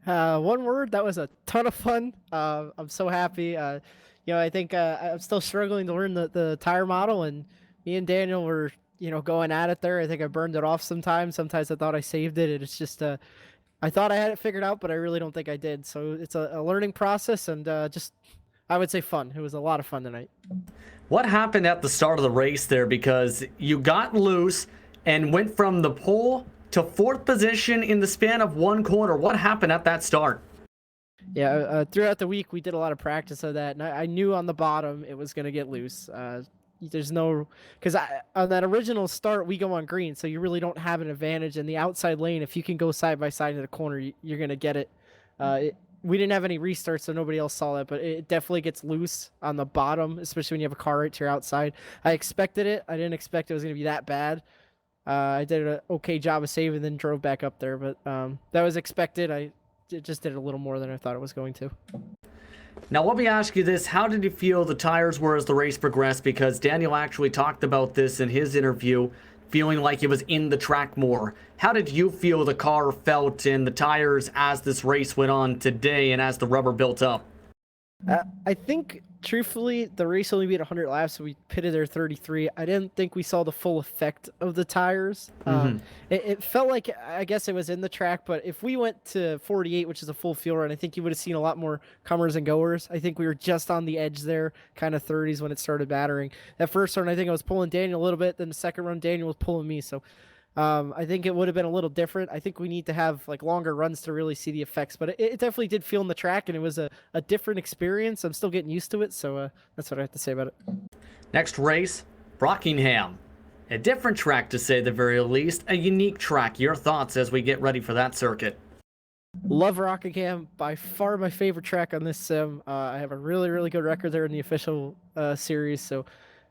F: One word, that was a ton of fun. I'm so happy. I think I'm still struggling to learn the tire model, and me and Daniel were, going at it there. I think I burned it off sometimes. Sometimes I thought I saved it. And it's just, I thought I had it figured out, but I really don't think I did. So it's a learning process, and just, I would say fun. It was a lot of fun tonight.
C: What happened at the start of the race there? Because you got loose and went from the pole to fourth position in the span of one corner. What happened at that start?
F: Yeah, throughout the week we did a lot of practice of that, and I knew on the bottom it was going to get loose. There's no, because on that original start we go on green, so you really don't have an advantage in the outside lane. If you can go side by side in the corner, you're going to get it. We didn't have any restarts, so nobody else saw that, but it definitely gets loose on the bottom, especially when you have a car right to your outside. I expected it. I didn't expect it was going to be that bad. I did an okay job of saving, then drove back up there, but that was expected. It just did a little more than I thought it was going to.
C: Now, let me ask you this. How did you feel the tires were as the race progressed? Because Daniel actually talked about this in his interview, feeling like it was in the track more. How did you feel the car felt in the tires as this race went on today and as the rubber built up?
F: I think, truthfully, the race only beat 100 laps, so we pitted there 33. I didn't think we saw the full effect of the tires. It felt like, I guess it was in the track, but if we went to 48, which is a full field run, I think you would have seen a lot more comers and goers. I think we were just on the edge there, kind of 30s when it started battering. That first run, I think I was pulling Daniel a little bit. Then the second run, Daniel was pulling me. So I think it would have been a little different. I think we need to have longer runs to really see the effects, but it definitely did feel in the track, and it was a different experience. I'm still getting used to it, so that's what I have to say about it. Next
C: race, Rockingham. A different track, to say the very least. A unique track. Your thoughts as we get ready for that circuit?
F: Love Rockingham. By far my favorite track on this sim. I have a really, really good record there in the official series, so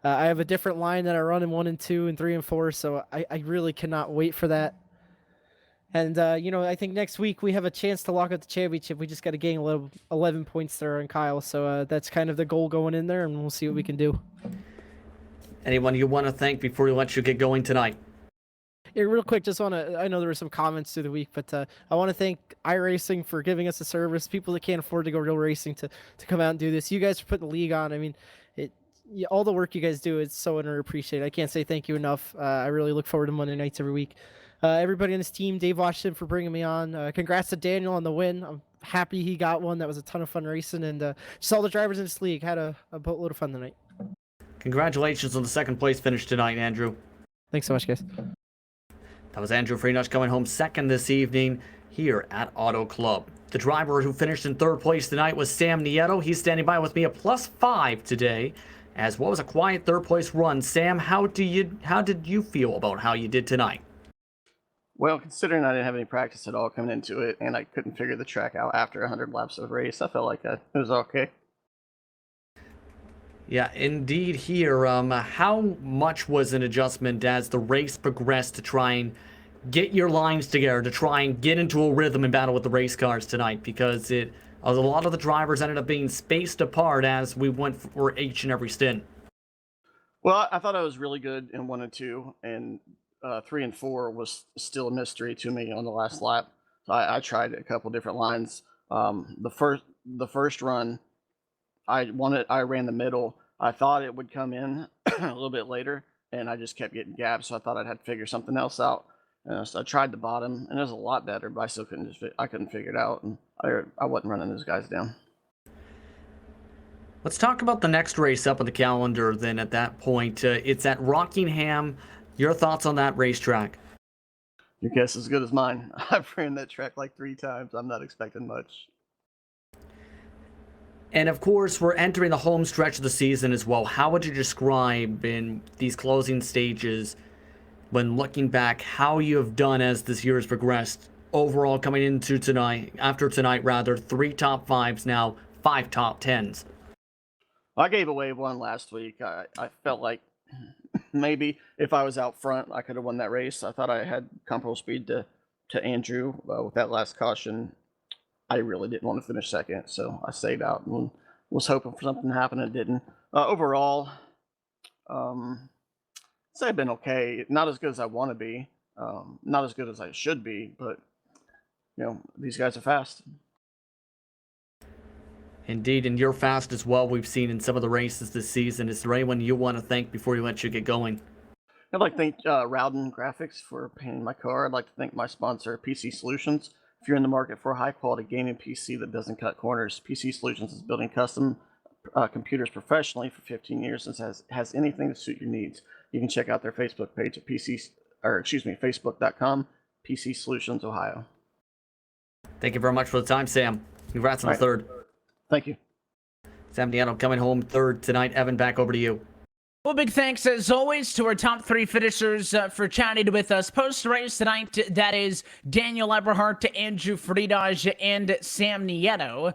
F: I have a different line that I run in 1 and 2 and 3 and 4, so I really cannot wait for that. And, I think next week we have a chance to lock up the championship. We just got to gain 11 points there on Kyle, so that's kind of the goal going in there, and we'll see what we can do.
C: Anyone you want to thank before we let you get going tonight?
F: Yeah, real quick, I know there were some comments through the week, but I want to thank iRacing for giving us a service, people that can't afford to go real racing to come out and do this. You guys for putting the league on. I mean, all the work you guys do is so underappreciated. I can't say thank you enough. I really look forward to Monday nights every week. Everybody on this team, Dave Washington for bringing me on. Congrats to Daniel on the win. I'm happy he got one. That was a ton of fun racing, and just all the drivers in this league had a boatload of fun tonight.
C: Congratulations on the second place finish tonight, Andrew.
F: Thanks so much, guys.
C: That was Andrew Freenush coming home second this evening here at Auto Club. The driver who finished in third place tonight was Sam Nieto. He's standing by with me at +5 today. As what was a quiet third place run. Sam, how did you feel about how you did tonight?
G: Well, considering I didn't have any practice at all coming into it, and I couldn't figure the track out after 100 laps of race, I felt like it was okay.
C: Yeah, indeed here. How much was an adjustment as the race progressed to try and get your lines together, to try and get into a rhythm and battle with the race cars tonight? Because a lot of the drivers ended up being spaced apart as we went for each and every stint.
G: Well, I thought I was really good in 1 and 2, and 3 and 4 was still a mystery to me on the last lap. So I tried a couple different lines. The first run, I ran the middle. I thought it would come in a little bit later, and I just kept getting gapped. So I thought I'd have to figure something else out. So I tried the bottom, and it was a lot better, but I still couldn't figure it out, and I wasn't running those guys down.
C: Let's talk about the next race up on the calendar. Then at that point, it's at Rockingham. Your thoughts on that racetrack?
G: Your guess is as good as mine. I've ran that track like 3 times. I'm not expecting much.
C: And of course, we're entering the home stretch of the season as well. How would you describe in these closing stages, when looking back, how you have done as this year has progressed? Overall, coming into tonight, after tonight rather, 3 top 5s now, 5 top 10s.
G: I gave away one last week. I felt like maybe if I was out front, I could have won that race. I thought I had comparable speed to Andrew with that last caution. I really didn't want to finish second, so I stayed out and was hoping for something to happen. It didn't. Overall, say I've been okay. Not as good as I want to be. Not as good as I should be, but these guys are fast.
C: Indeed, and you're fast as well. We've seen in some of the races this season. Is there anyone you want to thank before we let you get going?
G: I'd like to thank Rowden Graphics for painting my car. I'd like to thank my sponsor, PC Solutions. If you're in the market for a high-quality gaming PC that doesn't cut corners, PC Solutions is building custom computers professionally for 15 years and has anything to suit your needs. You can check out their Facebook page at facebook.com, PC Solutions Ohio.
C: Thank you very much for the time, Sam. Congrats on the third.
G: Thank you.
C: Sam Nieto coming home third tonight. Evan, back over to you.
B: Well, big thanks, as always, to our top three finishers for chatting with us post-race tonight. That is Daniel Eberhardt, Andrew Friedage, and Sam Nieto,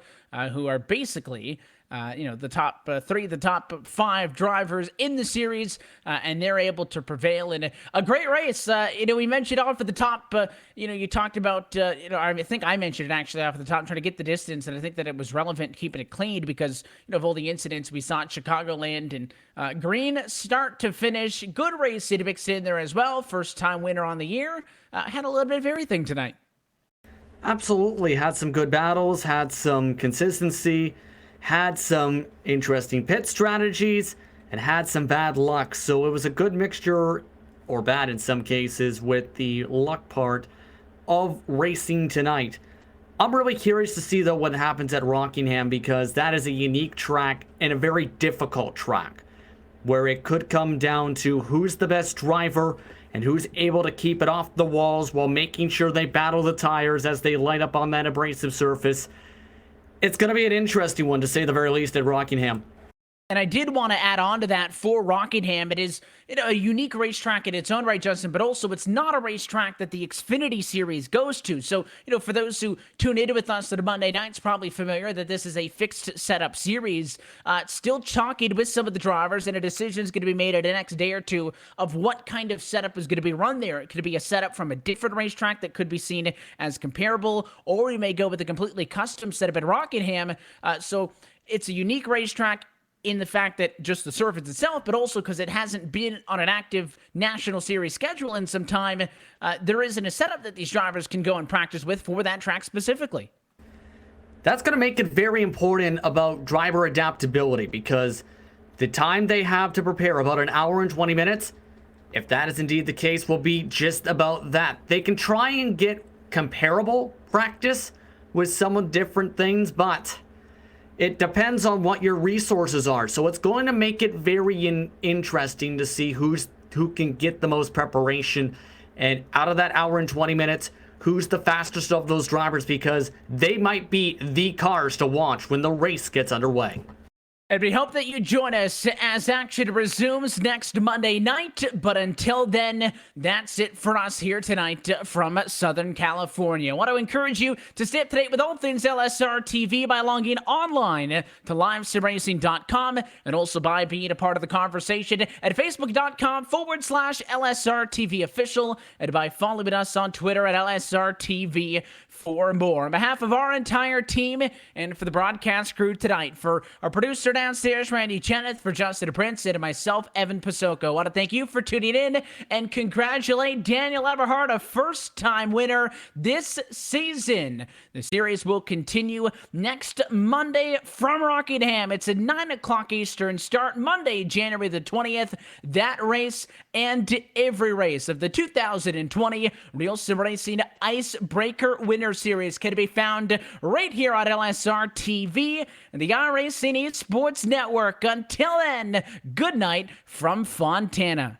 B: who are basically the top three, the top five drivers in the series, and they're able to prevail in a great race. We mentioned off at the top, you talked about, I think I mentioned it actually off at the top, trying to get the distance, and I think that it was relevant keeping it clean because, of all the incidents we saw at Chicagoland, and Green start to finish. Good race to mix in there as well. First time winner on the year. Had a little bit of everything tonight.
C: Absolutely. Had some good battles, had some consistency, had some interesting pit strategies, and had some bad luck. So it was a good mixture, or bad in some cases, with the luck part of racing tonight. I'm really curious to see, though, what happens at Rockingham, because that is a unique track and a very difficult track, where it could come down to who's the best driver and who's able to keep it off the walls while making sure they battle the tires as they light up on that abrasive surface. It's going to be an interesting one, to say the very least, at Rockingham.
B: And I did want to add on to that for Rockingham. It is a unique racetrack in its own right, Justin, but also it's not a racetrack that the Xfinity Series goes to. So, for those who tune in with us on Monday nights, probably familiar that this is a fixed setup series. It's still chalky with some of the drivers, and a decision is going to be made in the next day or two of what kind of setup is going to be run there. It could be a setup from a different racetrack that could be seen as comparable, or we may go with a completely custom setup at Rockingham. So it's a unique racetrack in the fact that just the surface itself, but also because it hasn't been on an active National Series schedule in some time, there isn't a setup that these drivers can go and practice with for that track specifically.
C: That's going to make it very important about driver adaptability, because the time they have to prepare, about an hour and 20 minutes, if that is indeed the case, will be just about that. They can try and get comparable practice with some different things, but it depends on what your resources are. So it's going to make it very interesting to see who can get the most preparation. And out of that hour and 20 minutes, who's the fastest of those drivers, because they might be the cars to watch when the race gets underway.
B: And we hope that you join us as action resumes next Monday night. But until then, that's it for us here tonight from Southern California. I want to encourage you to stay up to date with all things LSR TV by logging online to LiveSimRacing.com, and also by being a part of the conversation at Facebook.com/LSR TV official, and by following us on Twitter at LSR TV for more. On behalf of our entire team and for the broadcast crew tonight, for our producer downstairs, Randy Cheneth, for Justin Prince, and myself, Evan Pasoko, I want to thank you for tuning in and congratulate Daniel Eberhardt, a first-time winner this season. The series will continue next Monday from Rockingham. It's a 9 o'clock Eastern start, Monday, January the 20th. That race and every race of the 2020 RealSimRacing Icebreaker Winner Series can be found right here on LSR TV and the iRacing Esports Network. Until then, good night from Fontana.